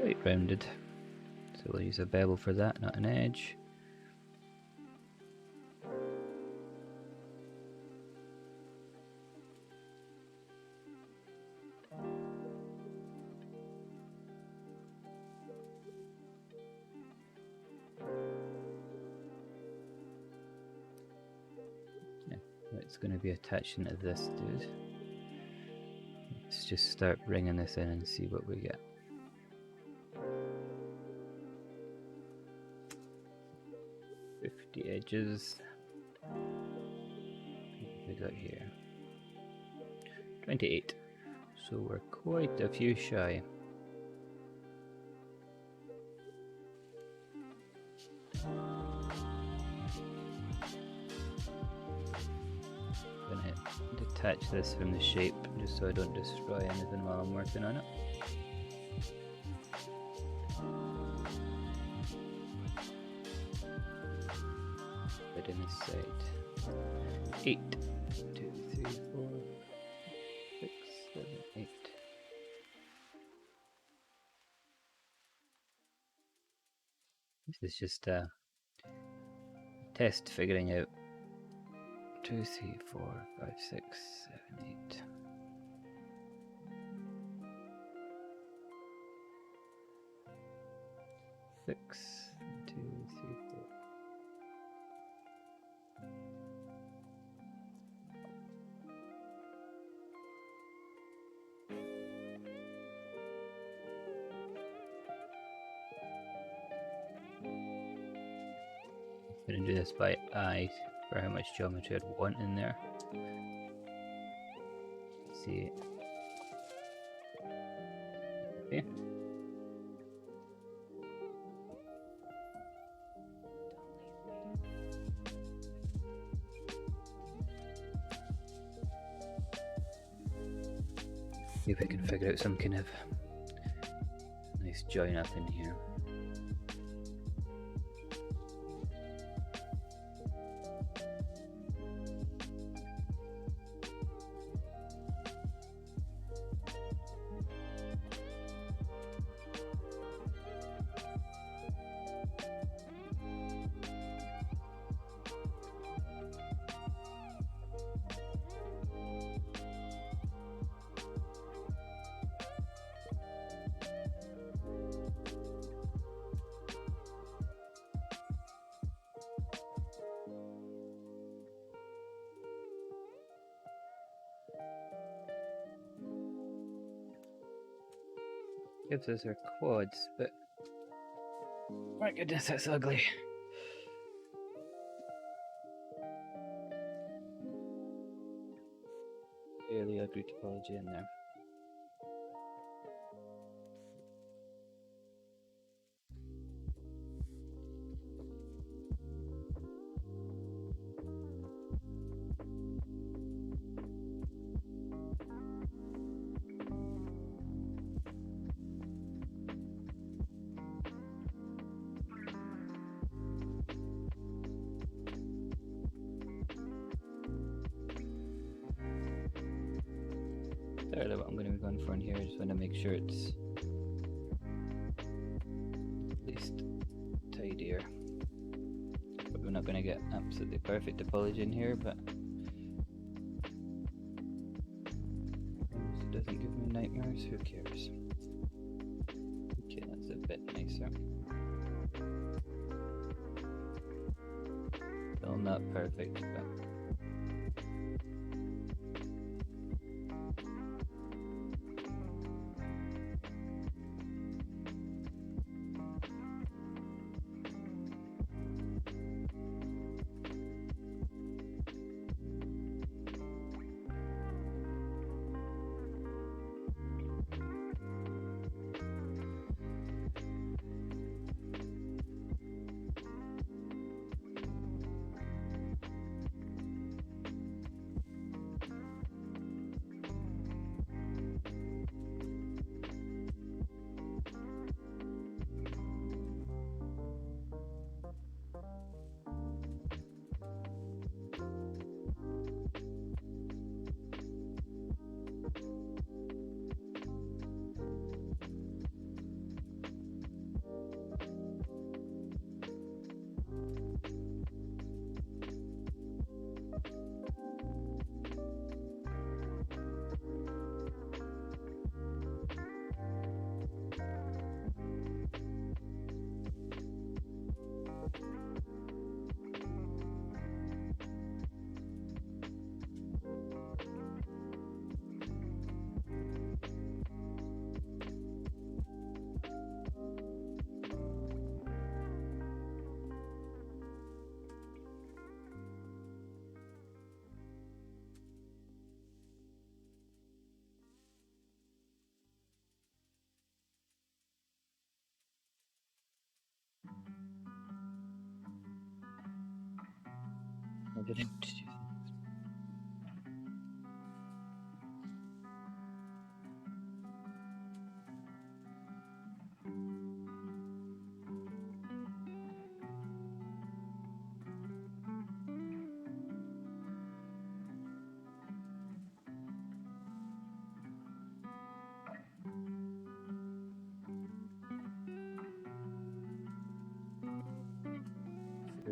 Quite rounded, so we'll use a bevel for that, not an edge. Yeah, it's going to be attaching to this dude. Let's just start bringing this in and see what we get. The edges. What we got here? 28. So we're quite a few shy. I'm gonna detach this from the shape just so I don't destroy anything while I'm working on it. In this side. 8. 2, 3, 4, 6, 7, 8. This is just a test figuring out 2, 3, 4, 5, 6, 7, 8. Six, 2, 3, 4. I'm going to do this by eye for how much geometry I'd want in there. Let's see. Okay. See if I can figure out some kind of nice join up in here. Gives us our quads, but my goodness, that's ugly. Fairly ugly topology in there. That's what I'm going to be going for in here. I just want to make sure it's at least tidier. Probably not going to get absolutely perfect topology in here, but it doesn't give me nightmares. Who cares? Okay, that's a bit nicer. Still not perfect, but didn't.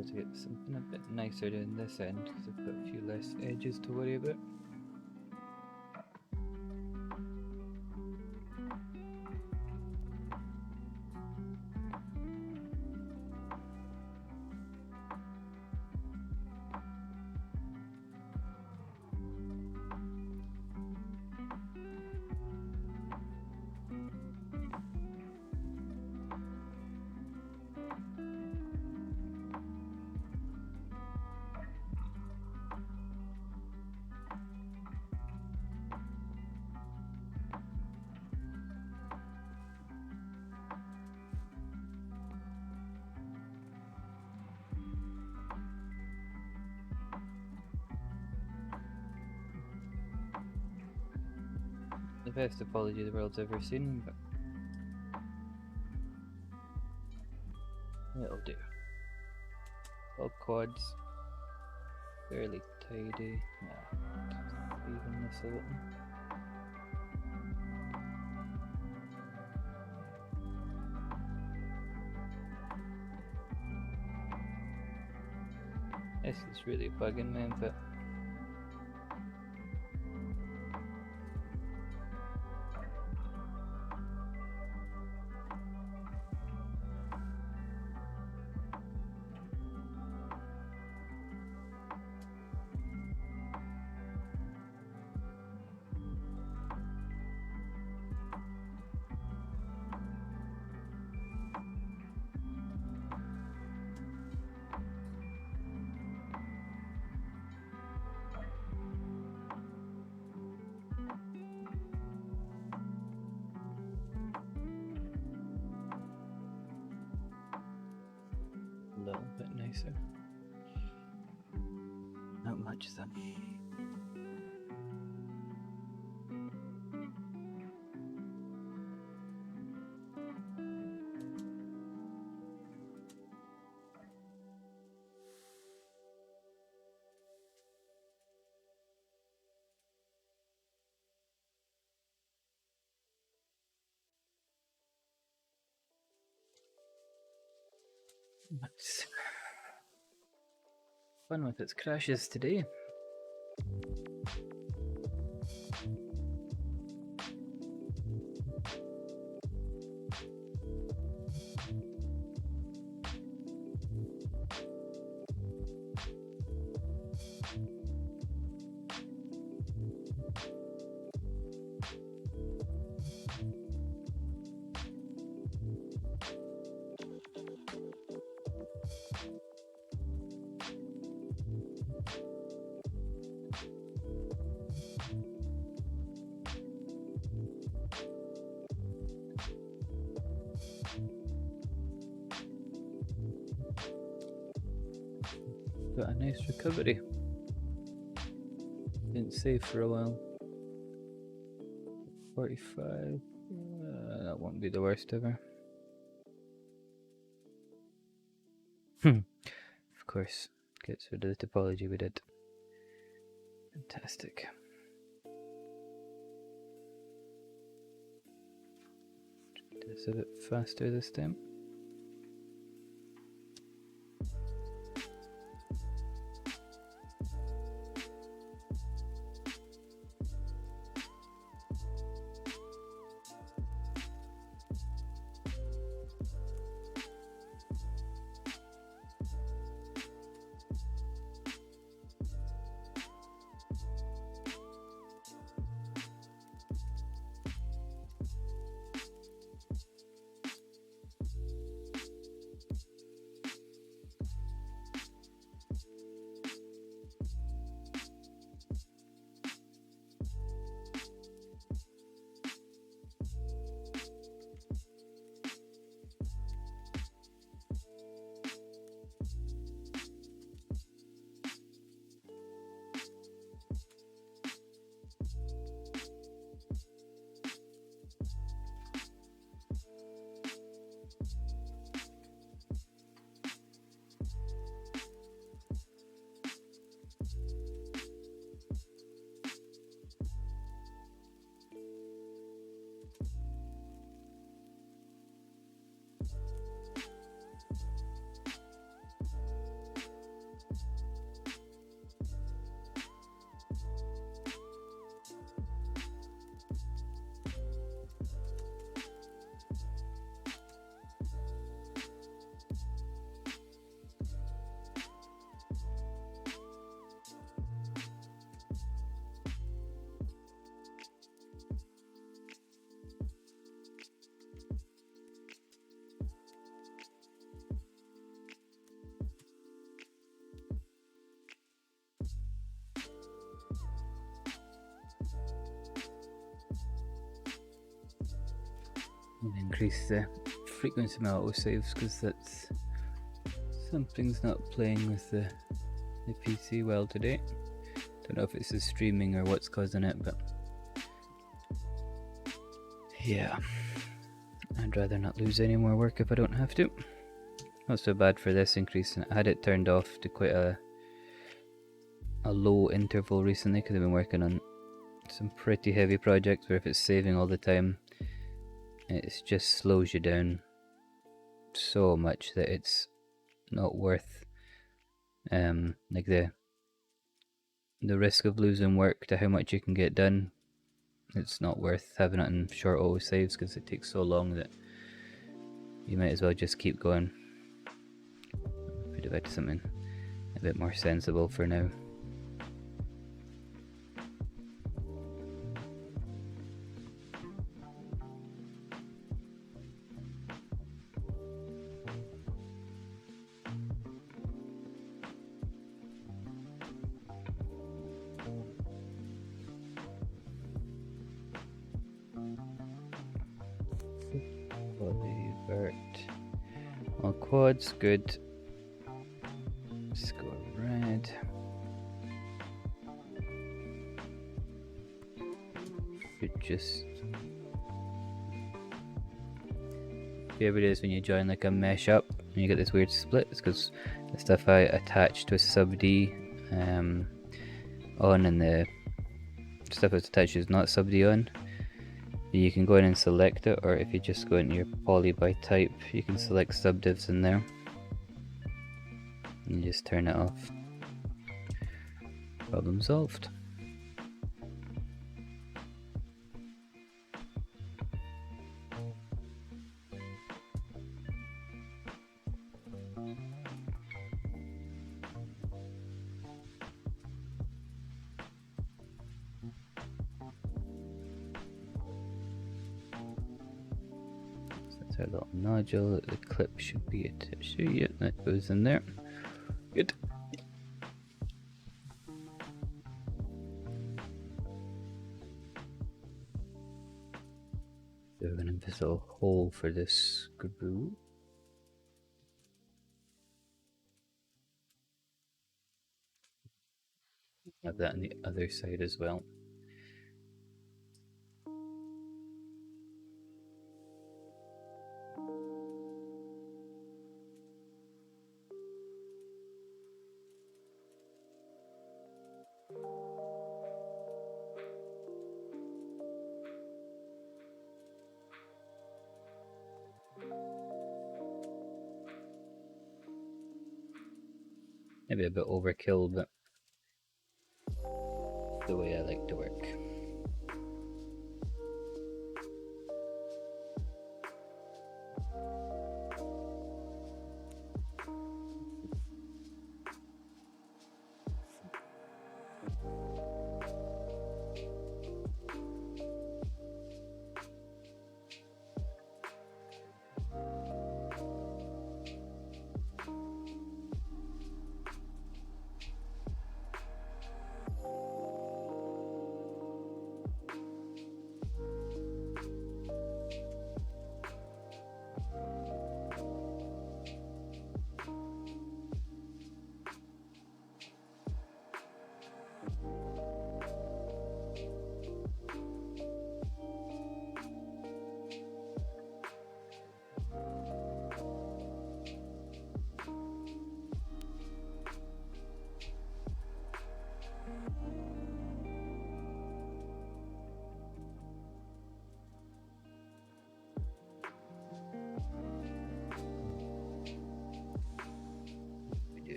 To get something a bit nicer down this end because I've got a few less edges to worry about. The best apology the world's ever seen, but it'll do. All quads, fairly tidy. Even this a little. This is really bugging me, but a little bit nicer. Not much then. Nice. Fun with its crashes today. Got a nice recovery. Didn't save for a while. 45. That won't be the worst ever. Of course, gets rid of the topology we did. Fantastic. Do this a bit faster this time. And increase the frequency of my autosaves because that's something's not playing with the PC well today. Don't know if it's the streaming or what's causing it, but yeah, I'd rather not lose any more work if I don't have to. Not so bad for this increase. I had it turned off to quite a low interval recently because I've been working on some pretty heavy projects where if it's saving all the time, it just slows you down so much that it's not worth like the risk of losing work to how much you can get done. It's not worth having it in short auto saves because it takes so long that you might as well just keep going. Put it back to something a bit more sensible for now. Vert. All quads, good. Let's go red. Could just favorite is when you join like a mesh up and you get this weird split. It's because the stuff I attached to a sub D on and the stuff that's attached is not sub D on. You can go in and select it, or if you just go into your poly by type, you can select subdivs in there and you just turn it off. Problem solved. Our little nodule, the clip should be attached to it. That goes in there. Good. So we're going to have this little hole for this screw. Have that on the other side as well. Maybe a bit overkill, but the way I like to work.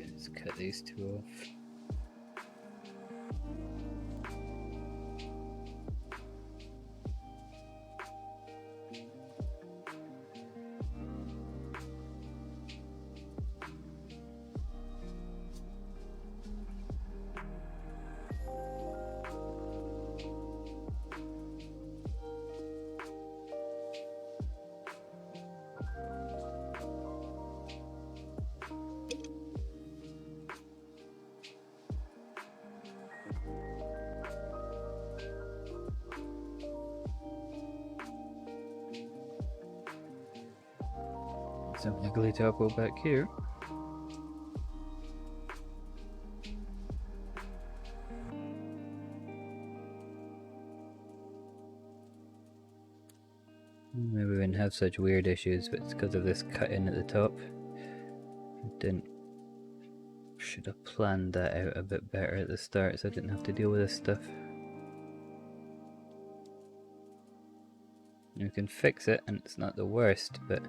Let's cut these two off. some niggly topo back here. Maybe we wouldn't have such weird issues, but it's because of this cut in at the top. Should have planned that out a bit better at the start so I didn't have to deal with this stuff. You can fix it and it's not the worst, but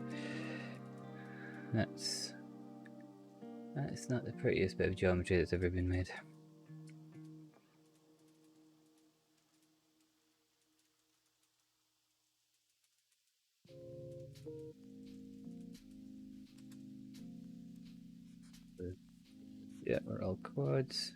that's not the prettiest bit of geometry that's ever been made. Yeah, we're all quads.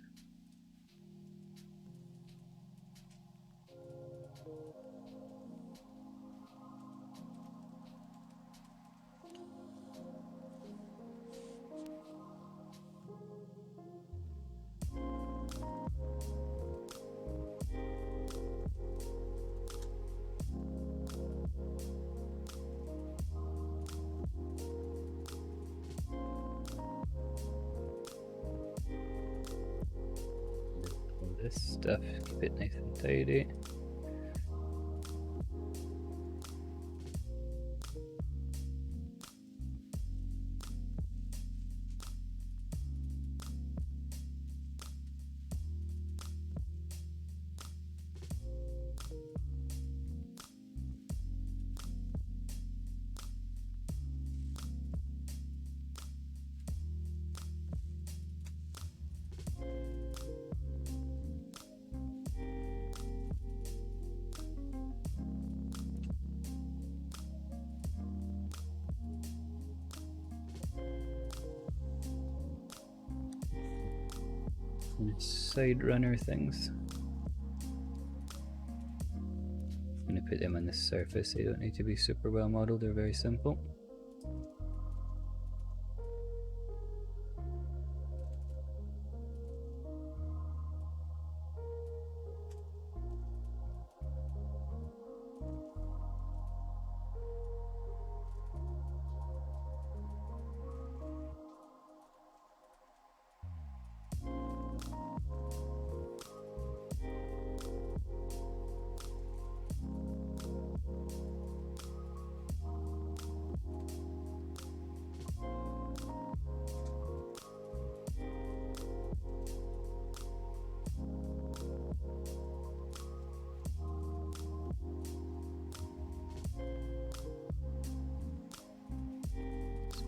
All this stuff, keep it nice and tidy. And side runner things. I'm going to put them on the surface. They don't need to be super well modeled, they're very simple.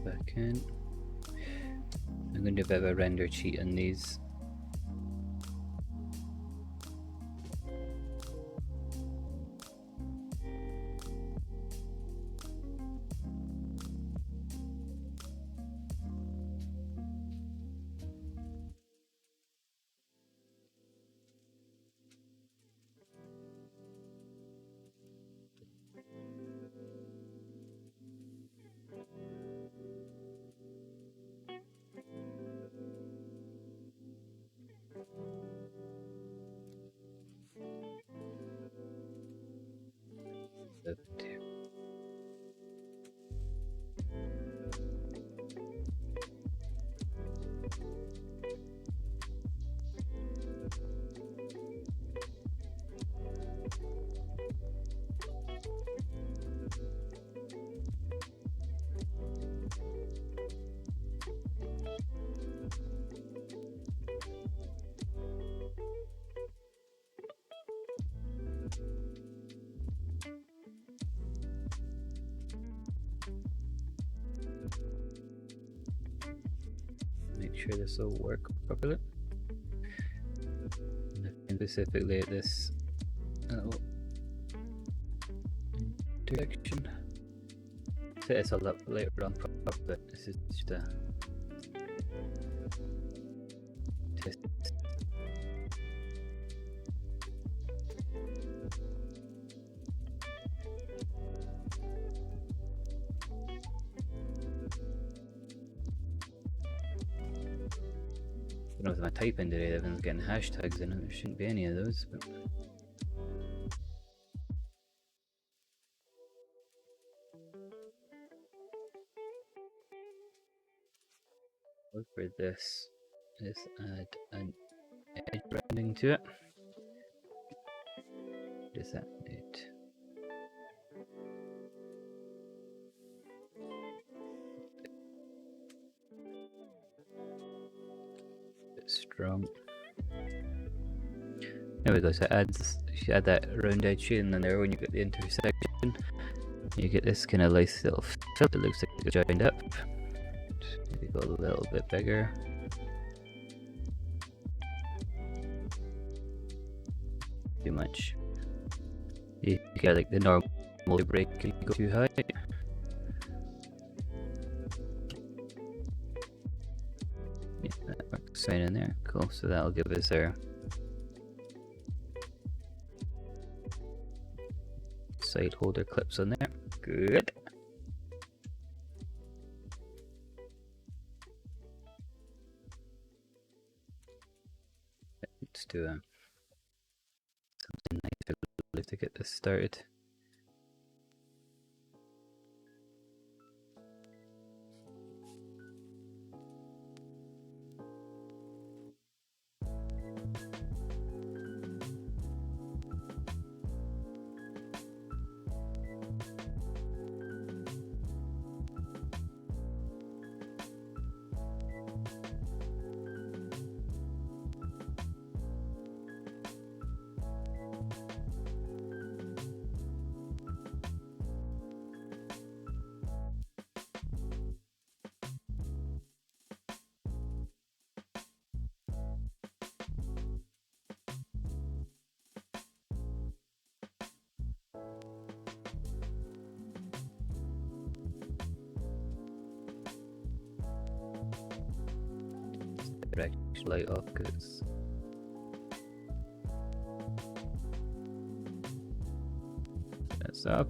Back in. I'm going to do a bit of a render cheat on these. Make sure this will work properly. And specifically at this little direction. Set this all up later on properly. This is just a test. I don't know if my typing today, everyone's getting hashtags in it. There shouldn't be any of those, but for this is add an edge rounding to it. Does that need? A bit strong. There we go. So you add that round edge in, and there when you get the intersection, you get this kind of nice little fill that looks like it's joined up. Maybe go a little bit bigger. Too much. You get like the normal break if you go too high. Yeah, that works fine in there. Cool. So that'll give us our side holder clips on there. Good. Let's do something nice to get this started. Direct light off because that's up.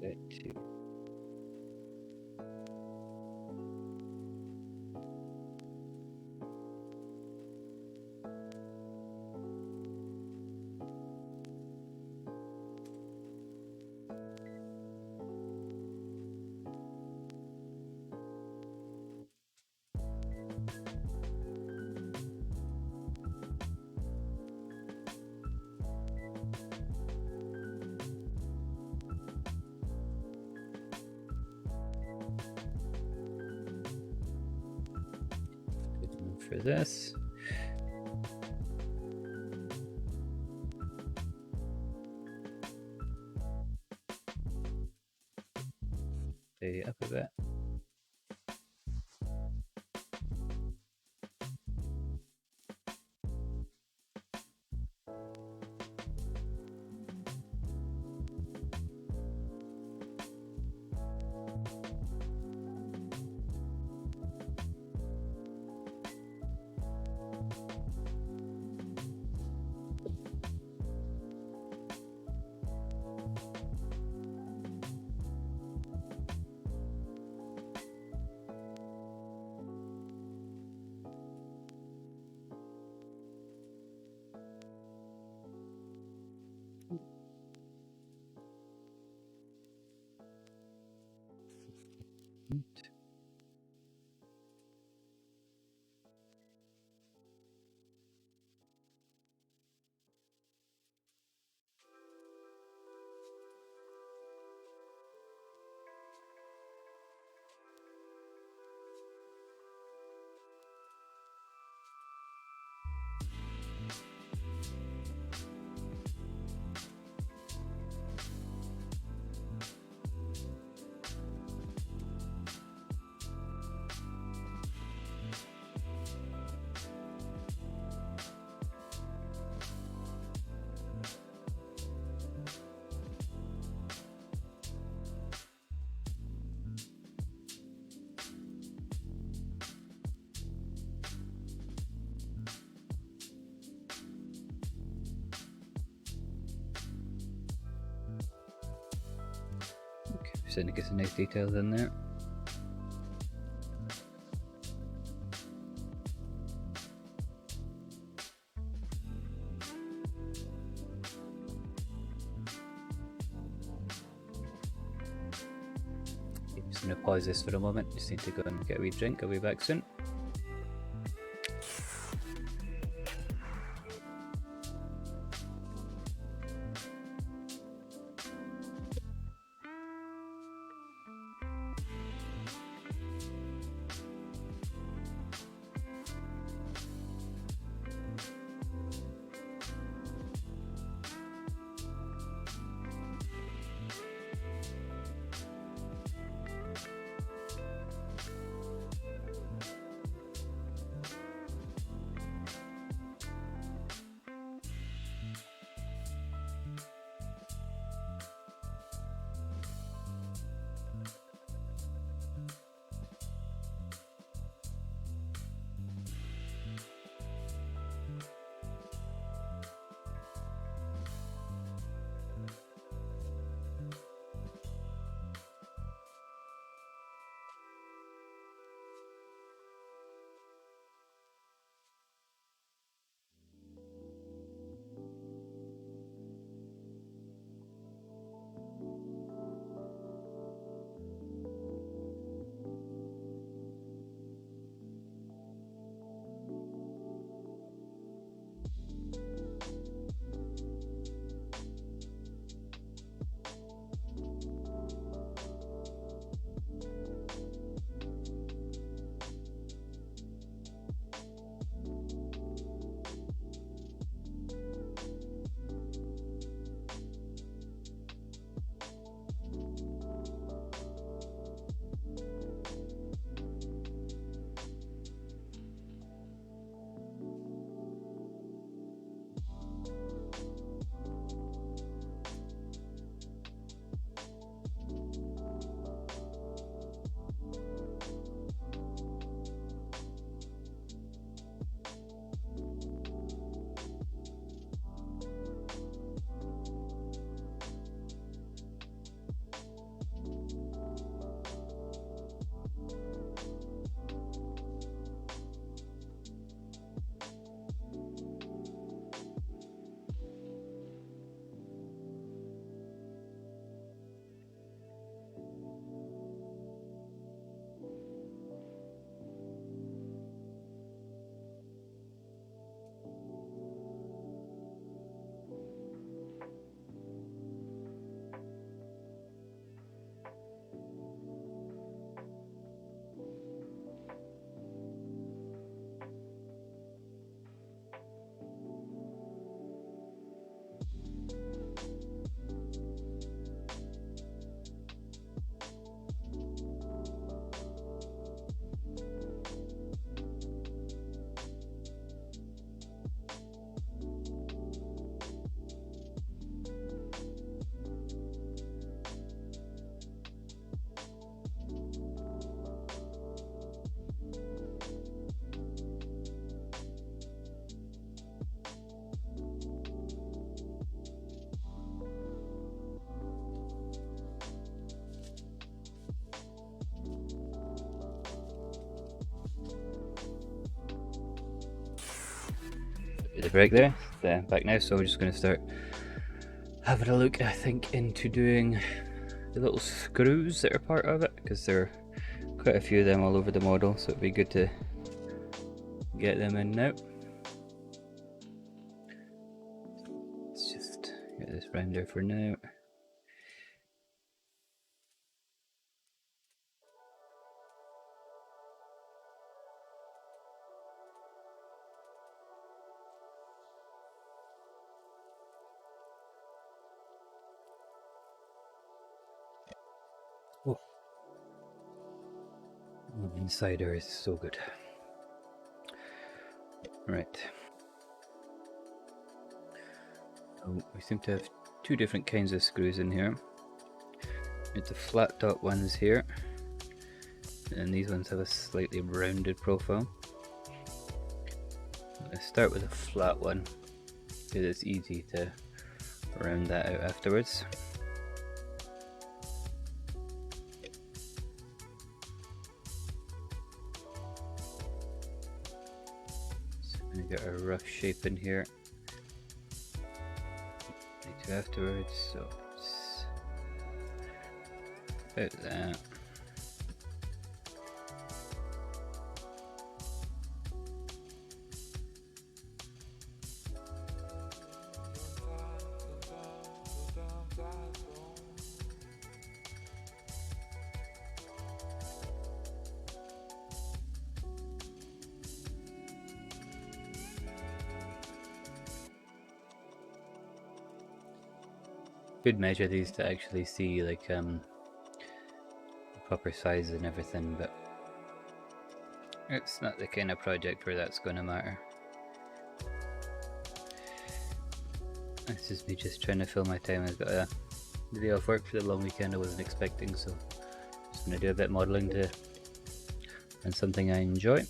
That too. For this. Stay up a bit. Starting to get some nice details in there. I'm going to pause this for a moment, just need to go and get a wee drink. I'll be back soon. Bit of break there. Back now, so we're just going to start having a look, I think, into doing the little screws that are part of it, because there are quite a few of them all over the model, so it'd be good to get them in now. Let's just get this round there for now. Oh, insider is so good. Right. So we seem to have two different kinds of screws in here. It's the flat top ones here, and these ones have a slightly rounded profile. Let's start with a flat one, because it's easy to round that out afterwards. So I'm going to get a rough shape in here afterwards, so it's about that. Could measure these to actually see like the proper size and everything, but it's not the kind of project where that's going to matter. This is me just trying to fill my time. I've got a day off work for the long weekend I wasn't expecting, so just going to do a bit of modelling to and something I enjoy.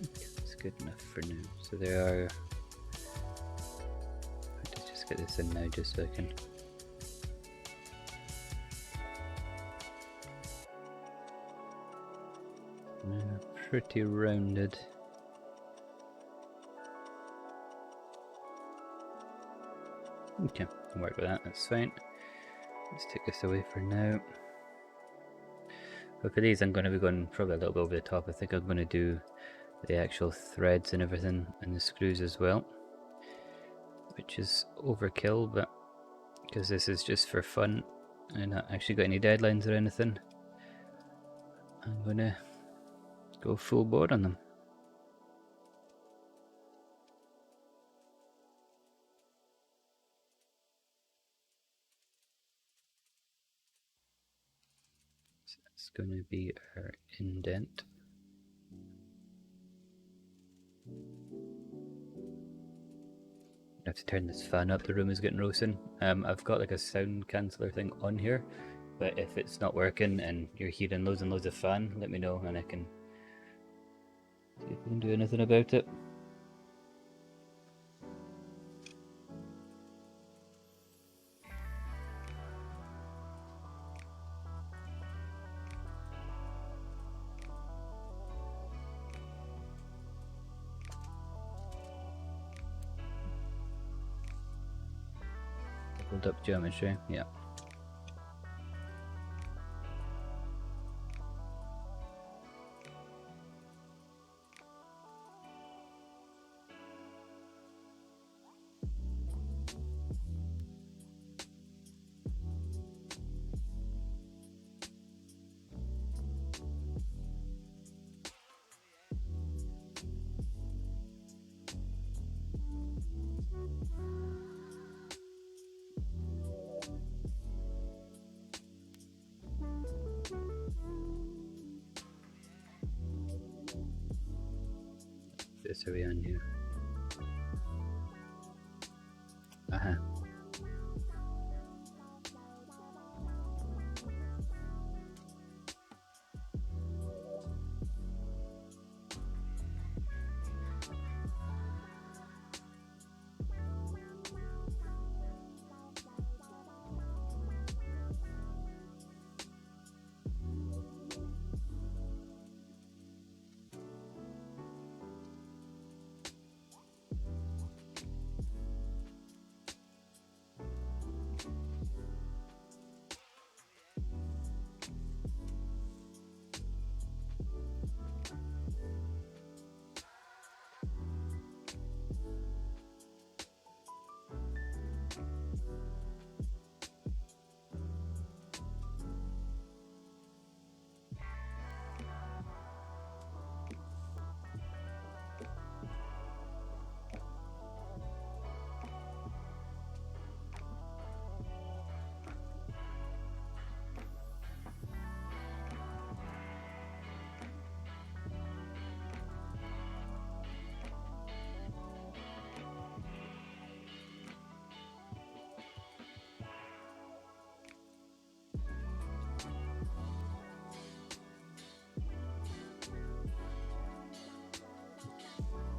It's good enough for now. So there are. Let's just get this in now, just so I can. Pretty rounded. Okay, can work with that. That's fine. Let's take this away for now. But for these, I'm going to be going probably a little bit over the top. I think I'm going to do the actual threads and everything, and the screws as well, which is overkill, but because this is just for fun and not actually got any deadlines or anything, I'm going to go full board on them. So that's going to be our indent. I have to turn this fan up, the room is getting roasting. I've got like a sound canceller thing on here, but if it's not working and you're hearing loads and loads of fan, let me know and I can see if we can do anything about it. Hold up geometry, yeah. This are we on here?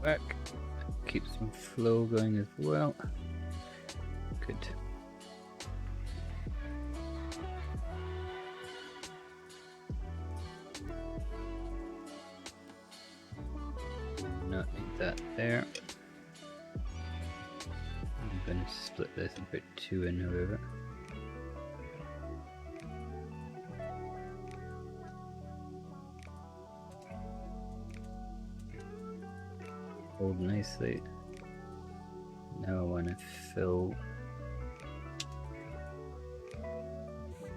Back. Keep some flow going as well. Good. Not need that there. I'm going to split this and put two in, however. Hold nicely. Now I want to fill.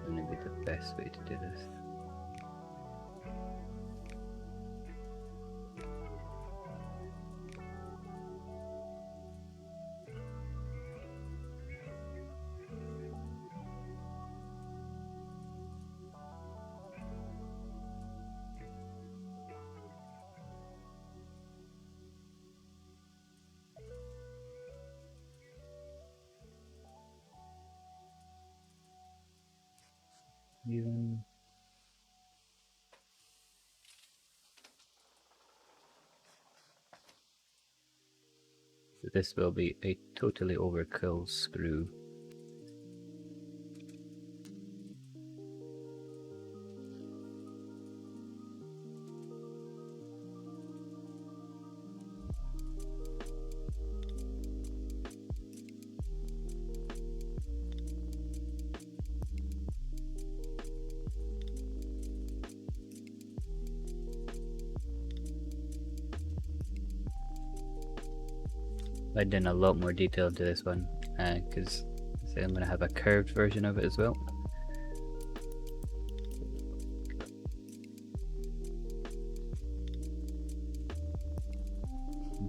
Going to be the best way to do this. So this will be a totally overkill screw. I did a lot more detail to this one because I'm going to have a curved version of it as well.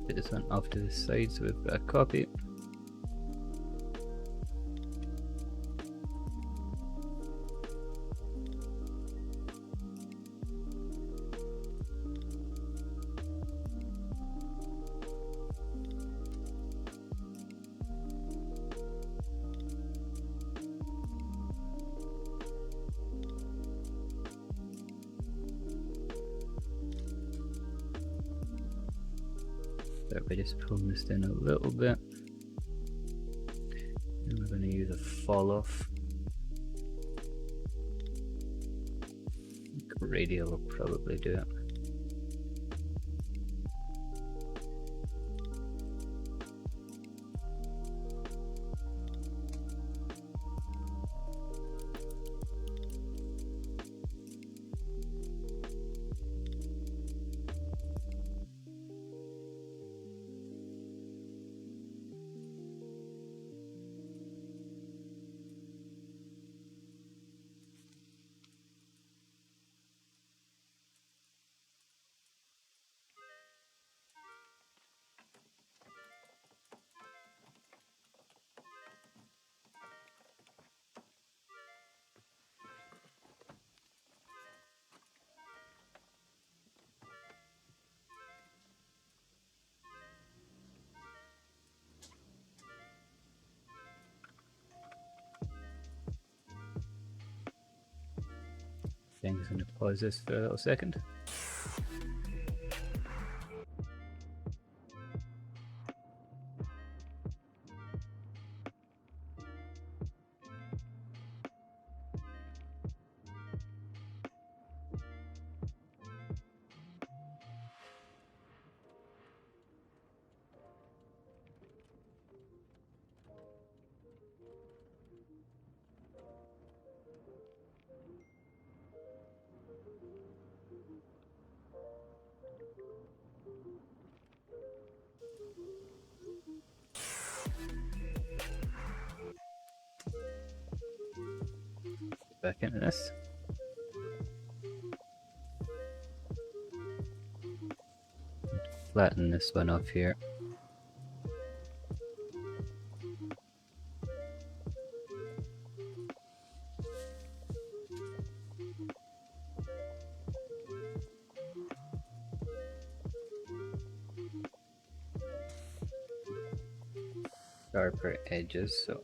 Put this one off to the side so we've got a copy. Start by just pulling this down a little bit. And we're going to use a fall off. Radial will probably do it. I'm just going to pause this for a little second. Back into this. Flatten this one off here. Sharper edges, so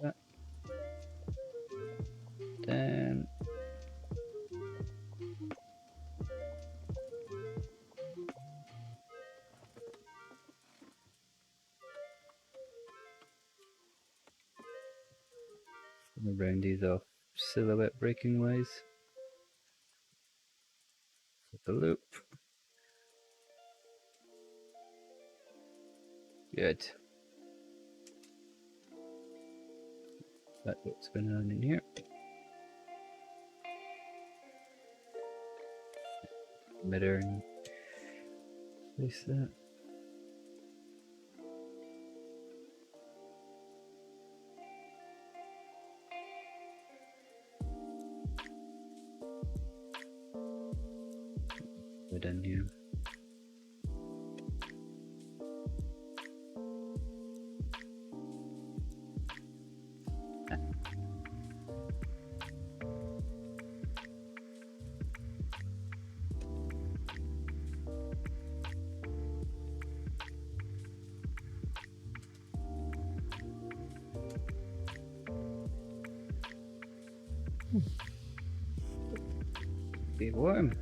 that. Then round these off silhouette breaking wise. With the loop. Good. That's what's going on in here. Emitter and place that. We're done here. Be warm.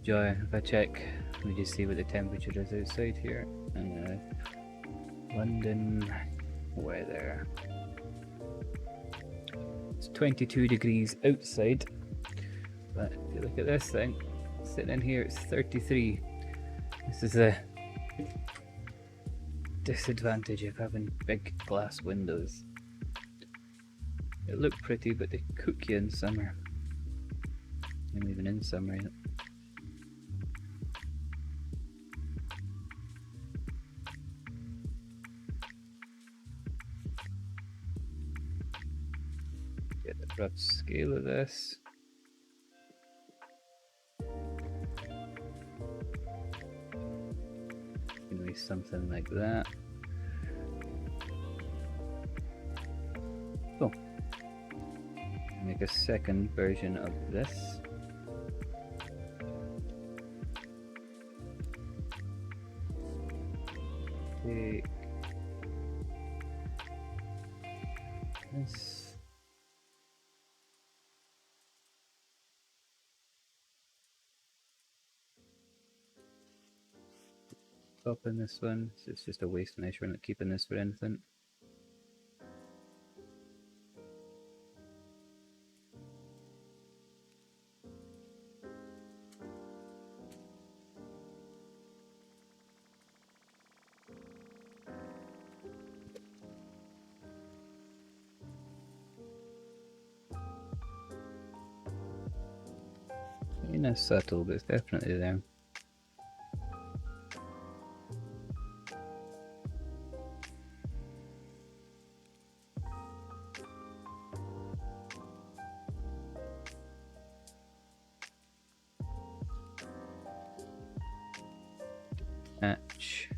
Joy, if I check, let me just see what the temperature is outside here. London weather. It's 22 degrees outside, but if you look at this thing, sitting in here, it's 33. This is a disadvantage of having big glass windows. They look pretty, but they cook you in summer. And even in summer. Get the rough scale of this. Maybe something like that. Oh, make a second version of this. Take this. Top in this one, so it's just a waist mesh, we're not keeping this for anything. Kind of subtle, but it's definitely there. Hatch.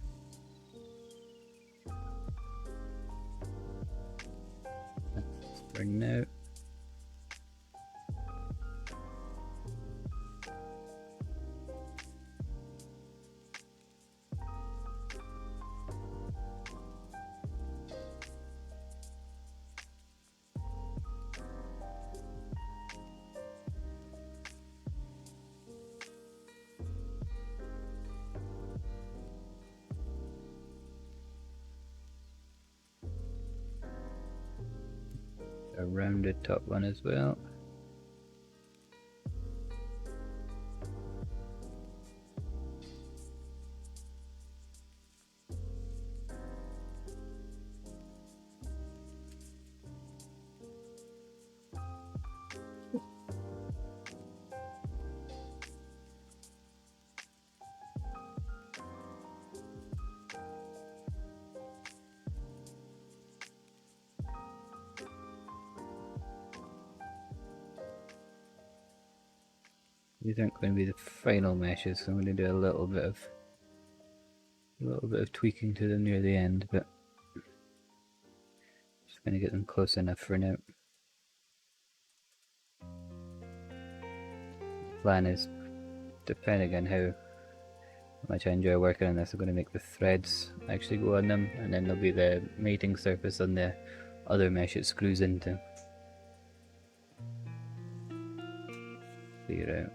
That's for now. A rounded top one as well. These aren't going to be the final meshes, so I'm going to do a little bit of tweaking to them near the end, but just going to get them close enough for now. Plan is, depending on how much I enjoy working on this, I'm going to make the threads actually go on them, and then there'll be the mating surface on the other mesh it screws into. Clear out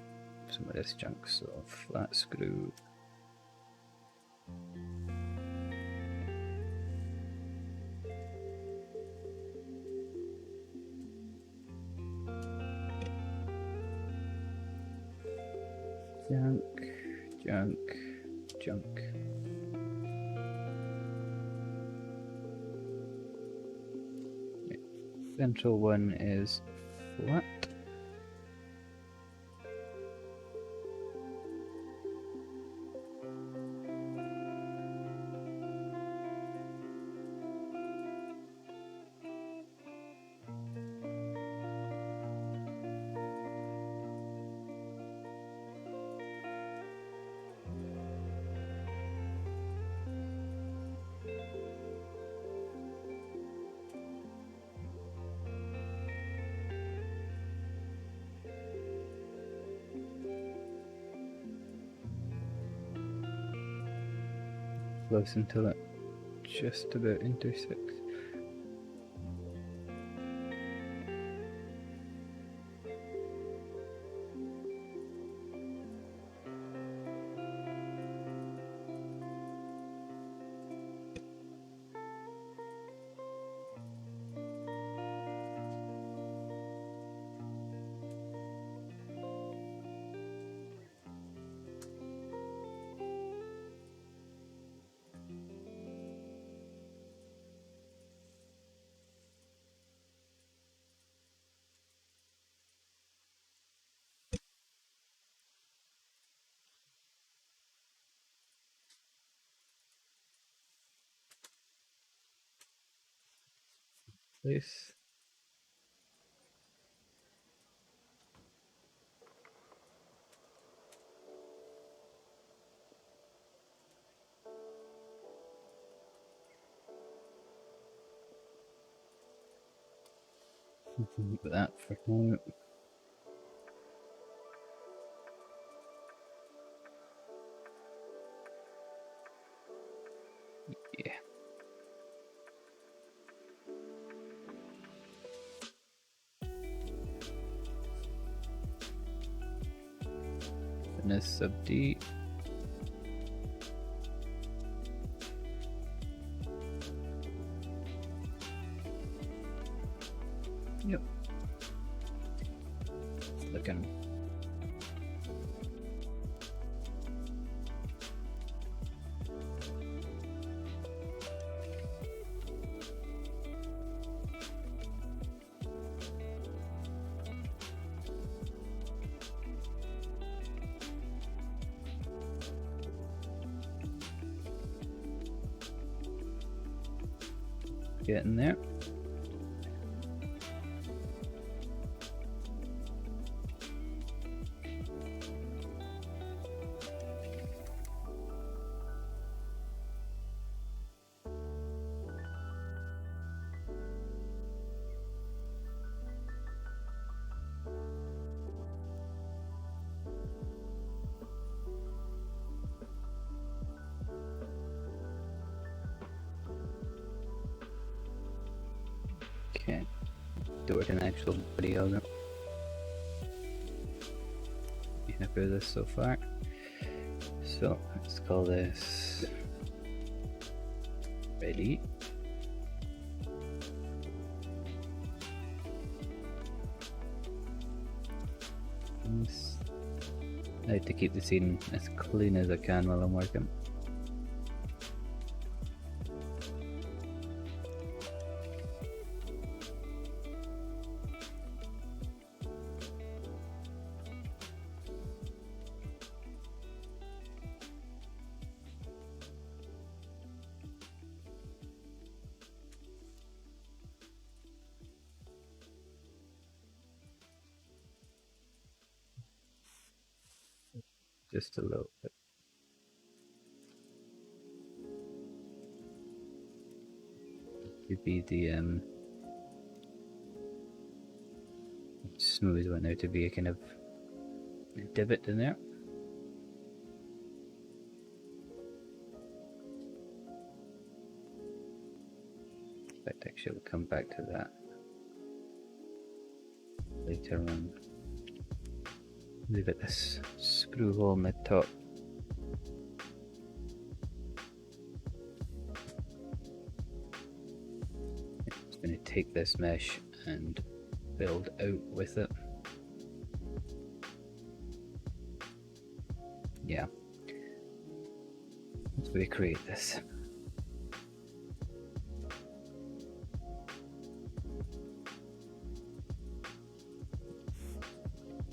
some of this junk, so flat screw. Junk, junk, junk. Central one is flat. close until it just about intersects. Place. Leave that for now. Yeah. Fitness sub D. Yep. Looking. Getting there. Okay, do it in actual video though. Enough of this so far. So let's call this ready. I like to keep the scene as clean as I can while I'm working. Just a little bit. Could be the smooth one there to be a kind of divot in there. But actually we'll come back to that later on. Leave it this screw hole in the top. Just going to take this mesh and build out with it. Yeah, let's recreate this.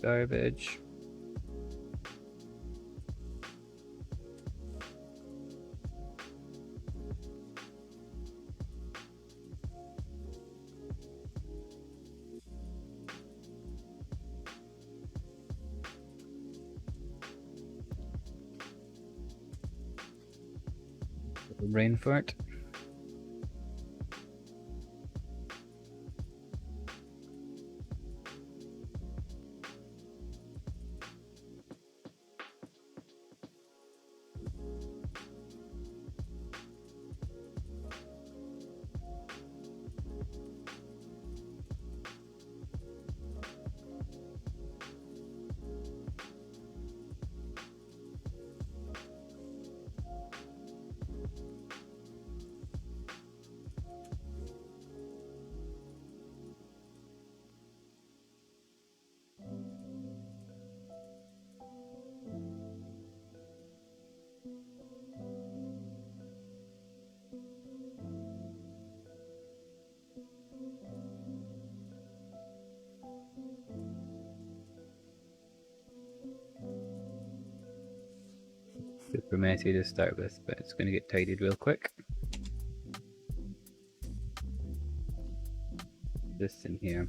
Garbage. Rain fart. Super messy to start with, but it's going to get tidied real quick. This in here.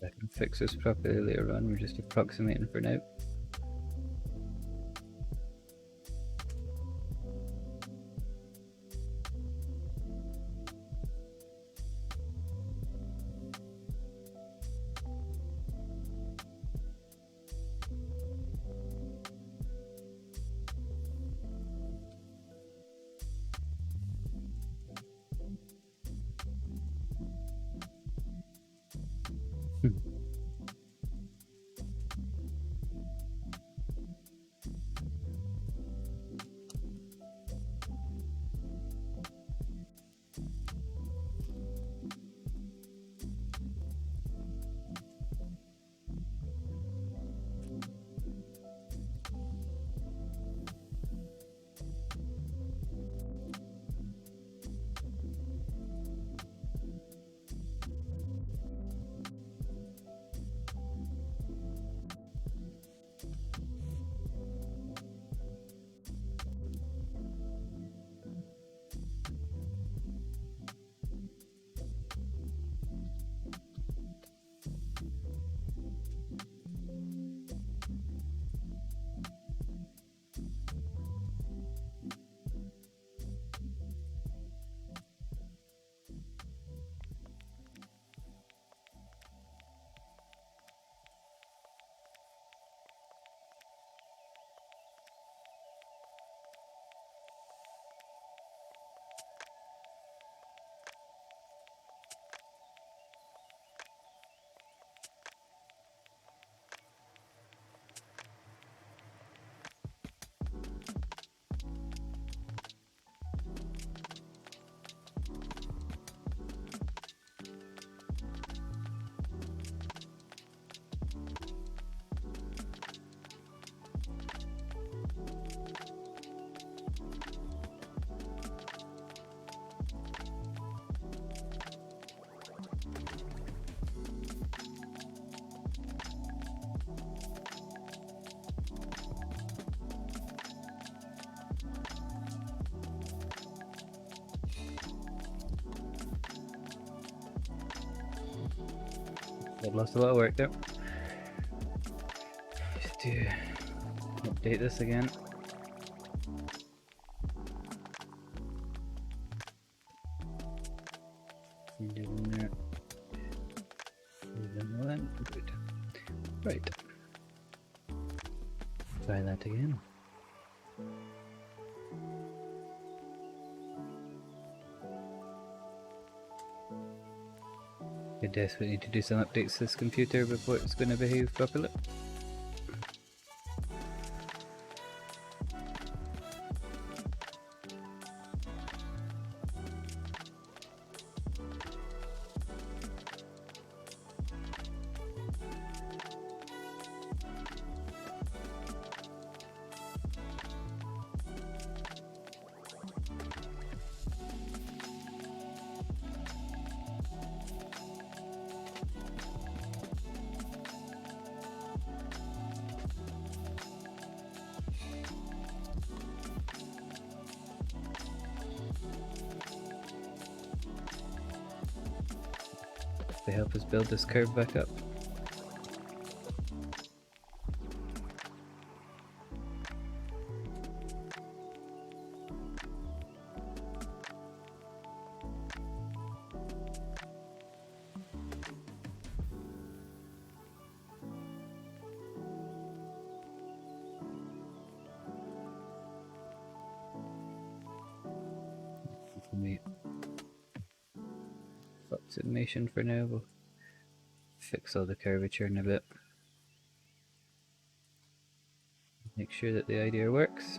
I can fix this properly later on, we're just approximating for now. I've lost a lot of work there. Just to update this again. Good. Right. Try that again. I desperately need to do some updates to this computer before it's going to behave properly. To help us build this curve back up. Approximation for now, we'll fix all the curvature in a bit. Make sure that the idea works.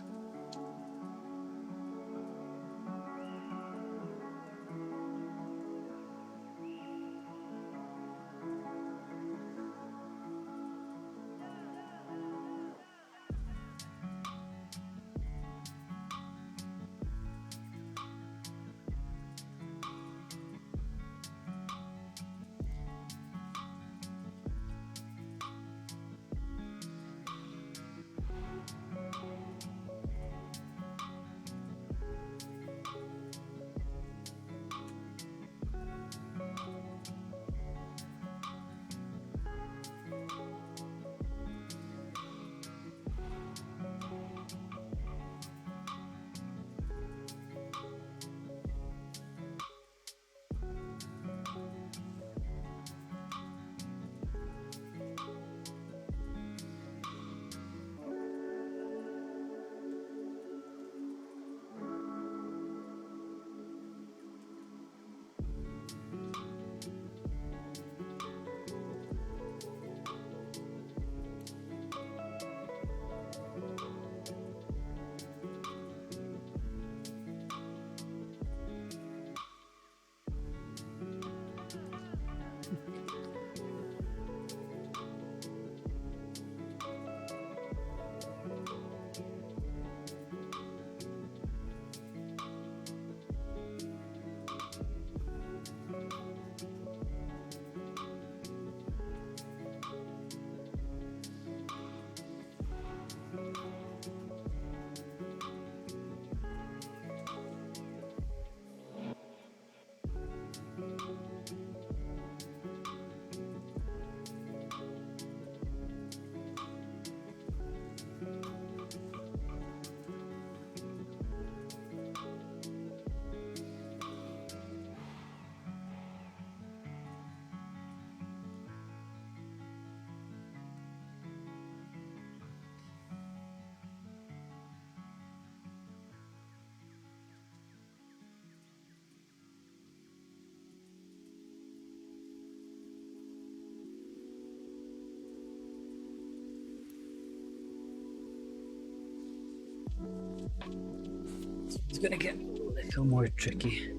It's gonna get a little more tricky.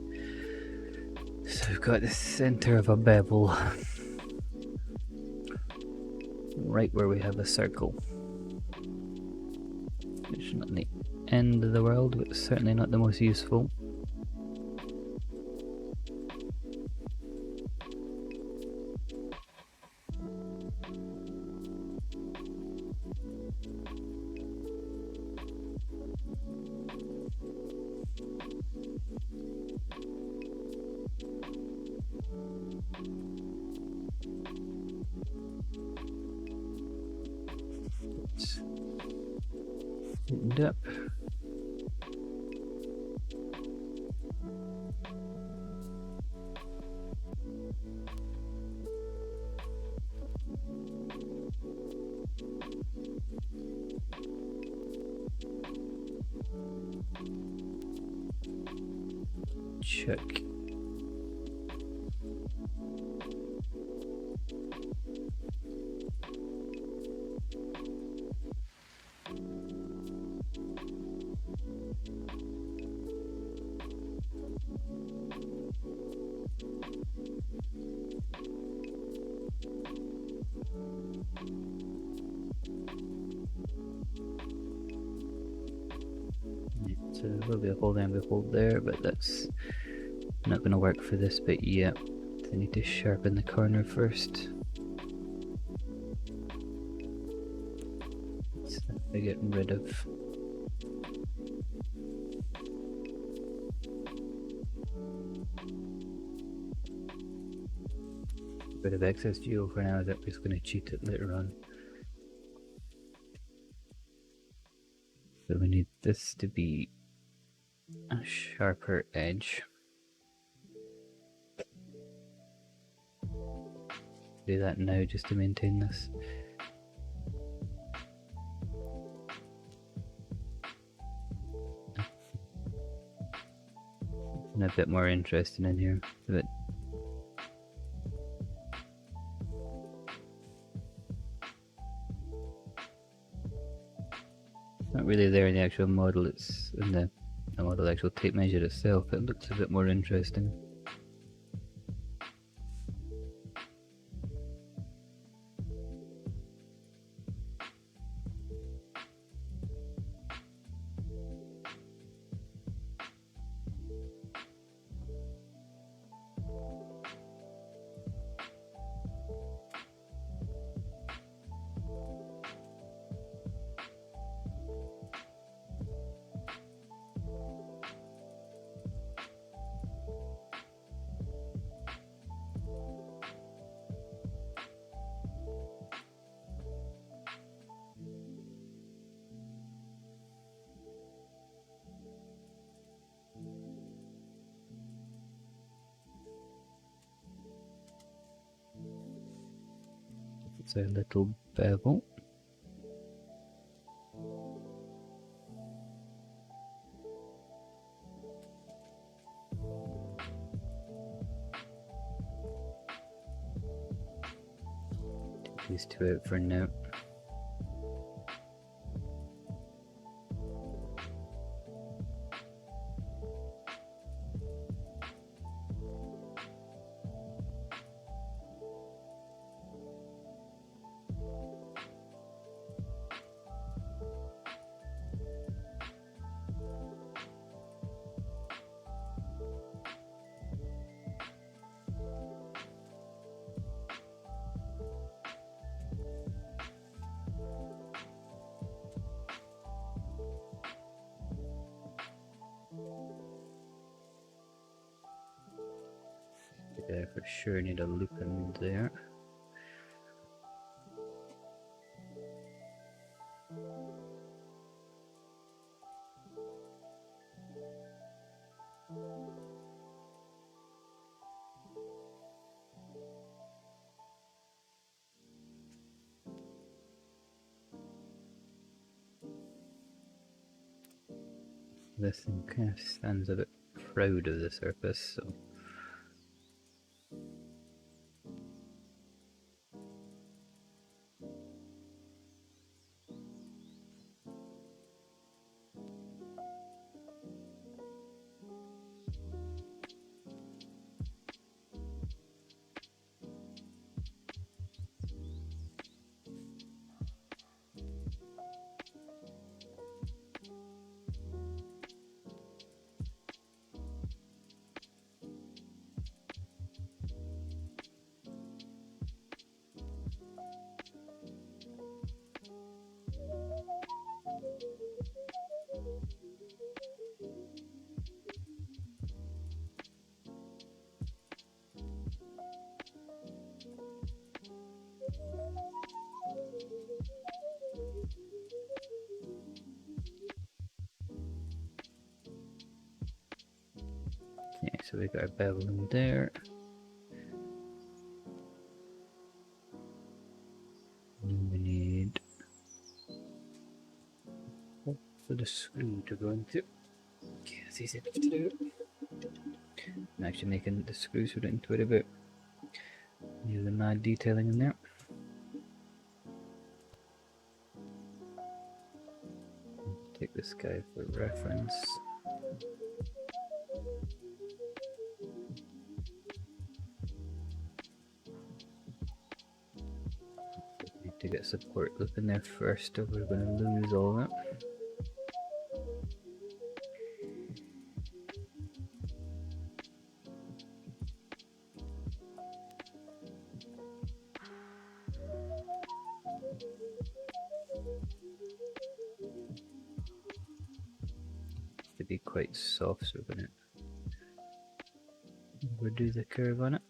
So we've got the center of a bevel right where we have a circle. It's not the end of the world, but certainly not the most useful. Tightened up. Check. So a little bit of hold and hold there, but that's not going to work for this bit yet. I need to sharpen the corner first. So I get rid of excess fuel for now. That was going to cheat it later on. So we need this to be a sharper edge. Do that now just to maintain this. And a bit more interesting in here. But not really there in the actual model, it's in the model actual tape measure itself. It looks a bit more interesting. It's a little bevel. Take these two out for now. I for sure need a loop in there. This thing kind of stands a bit proud of the surface, so So we got our bevel in there. And we need for the screw to go into. Okay, that's easy enough to do. I'm actually making the screws so we don't worry about the mad detailing in there. Take this guy for reference. Need to get support loop in there first or we're going to lose all of it. To be quite soft, so we're going to overdo the curve on it.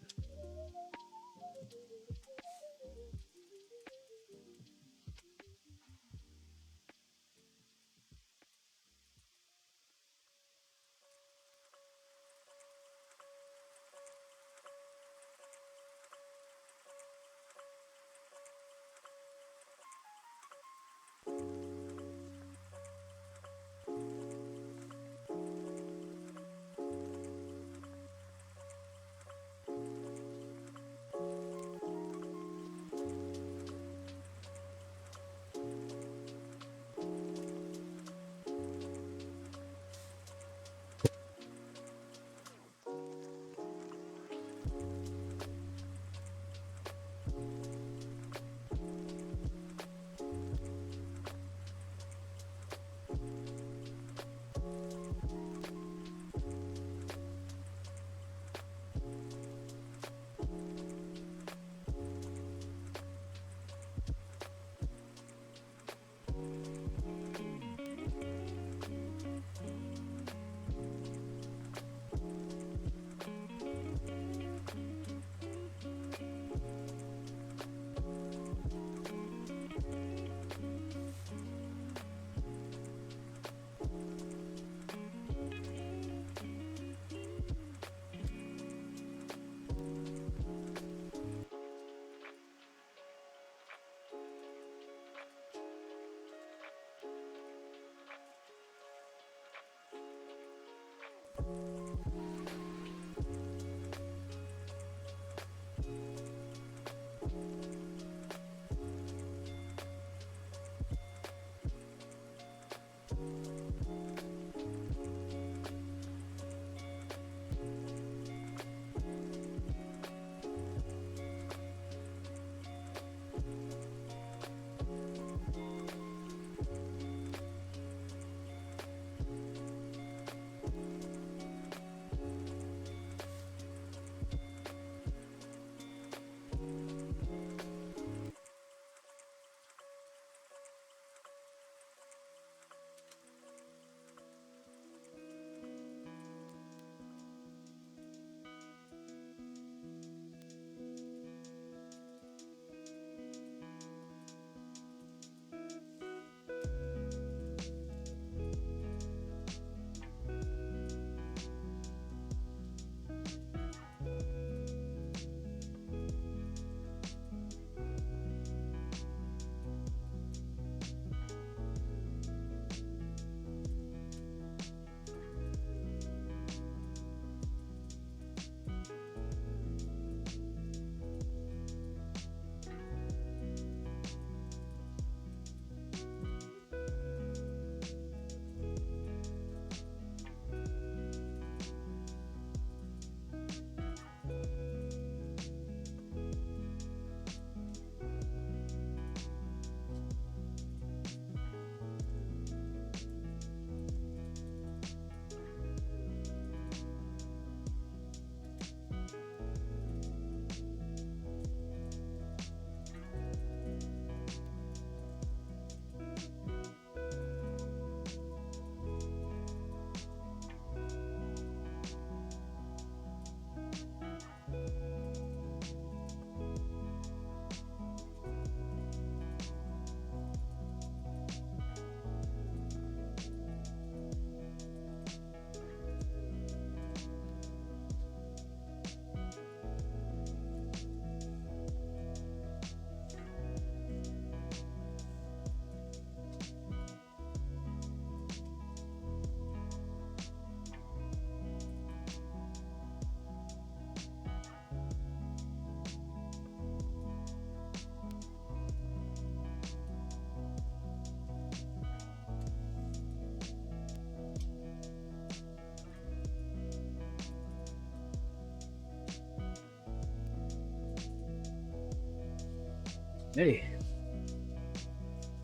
Hey,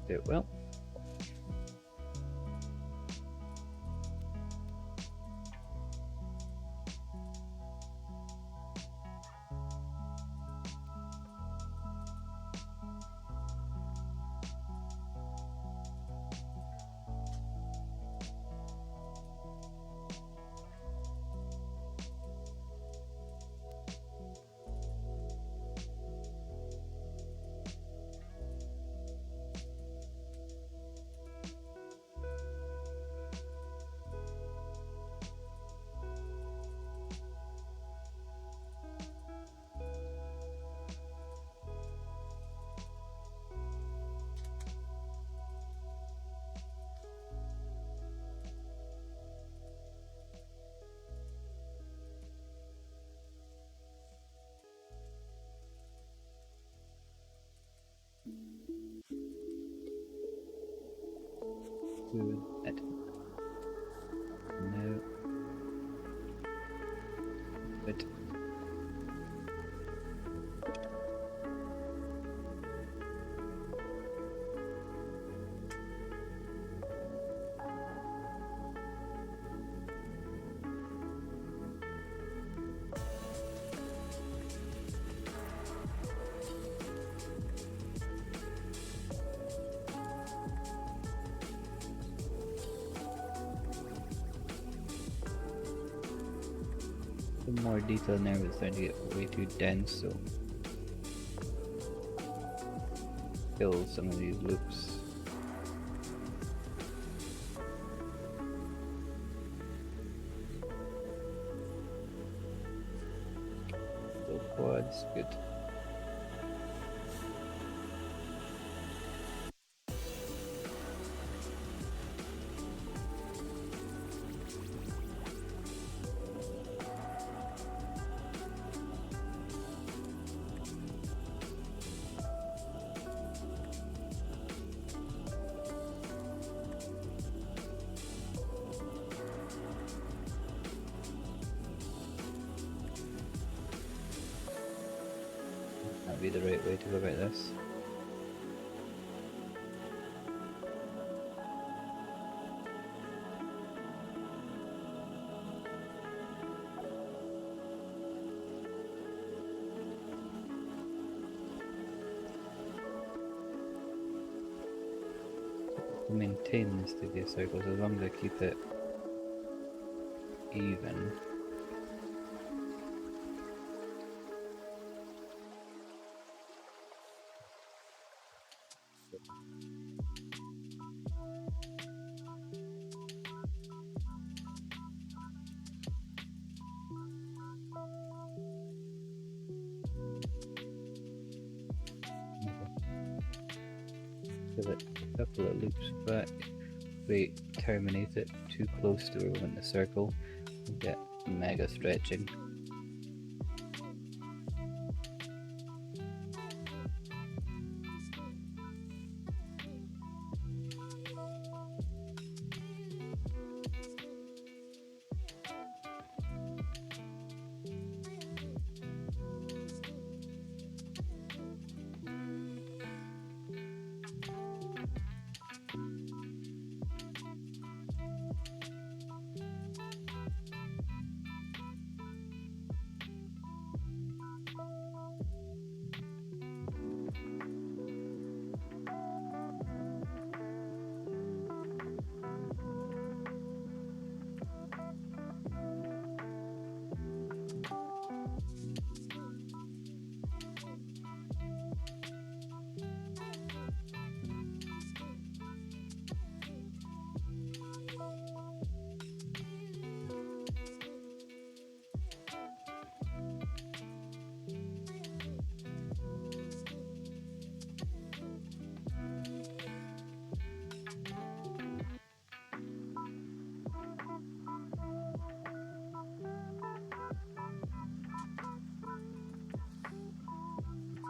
do it well. Do it. No. Good. Some more detail in there, but it's starting to get way too dense, so fill some of these loops. Still quads, good. That'd be the right way to go about this. To maintain this to be a circle, so as long as I keep it even. Give it a couple of loops back. We terminate it too close to where we want the circle, we get mega stretching.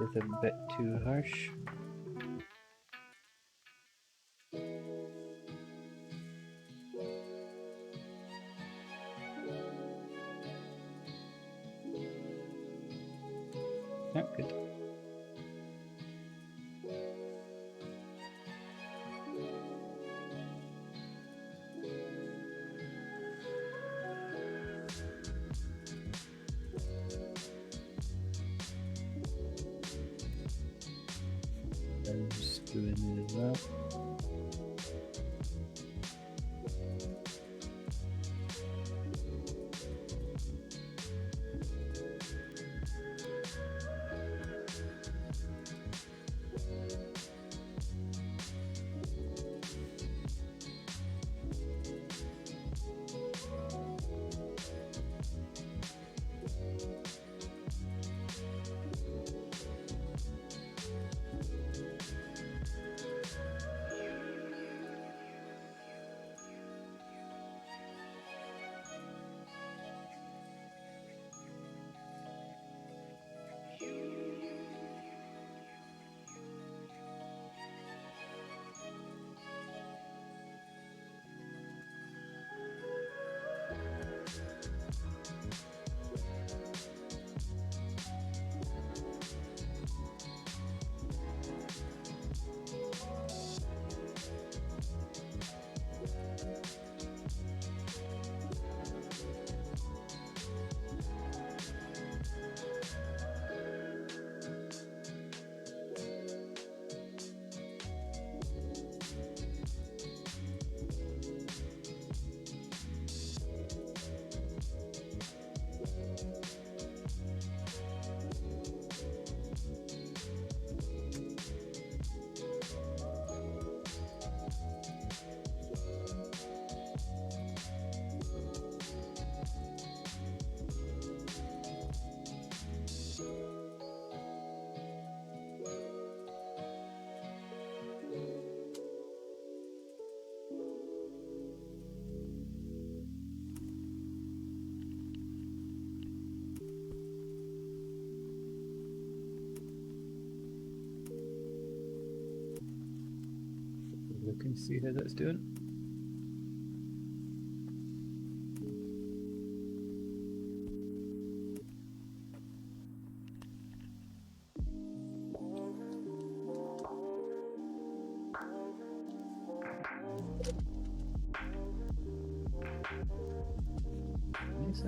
It's a bit too harsh. Yeah, good. Go in there as well. Look and see how that's doing. Nice.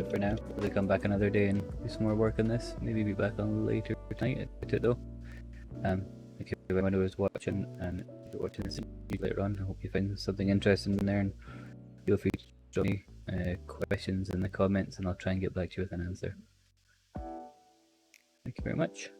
for now. We'll come back another day and do some more work on this. Maybe be back on later tonight at it though. Thank you everyone who was watching, and if you're watching this later on, I hope you find something interesting in there, and feel free to drop me questions in the comments and I'll try and get back to you with an answer. Thank you very much.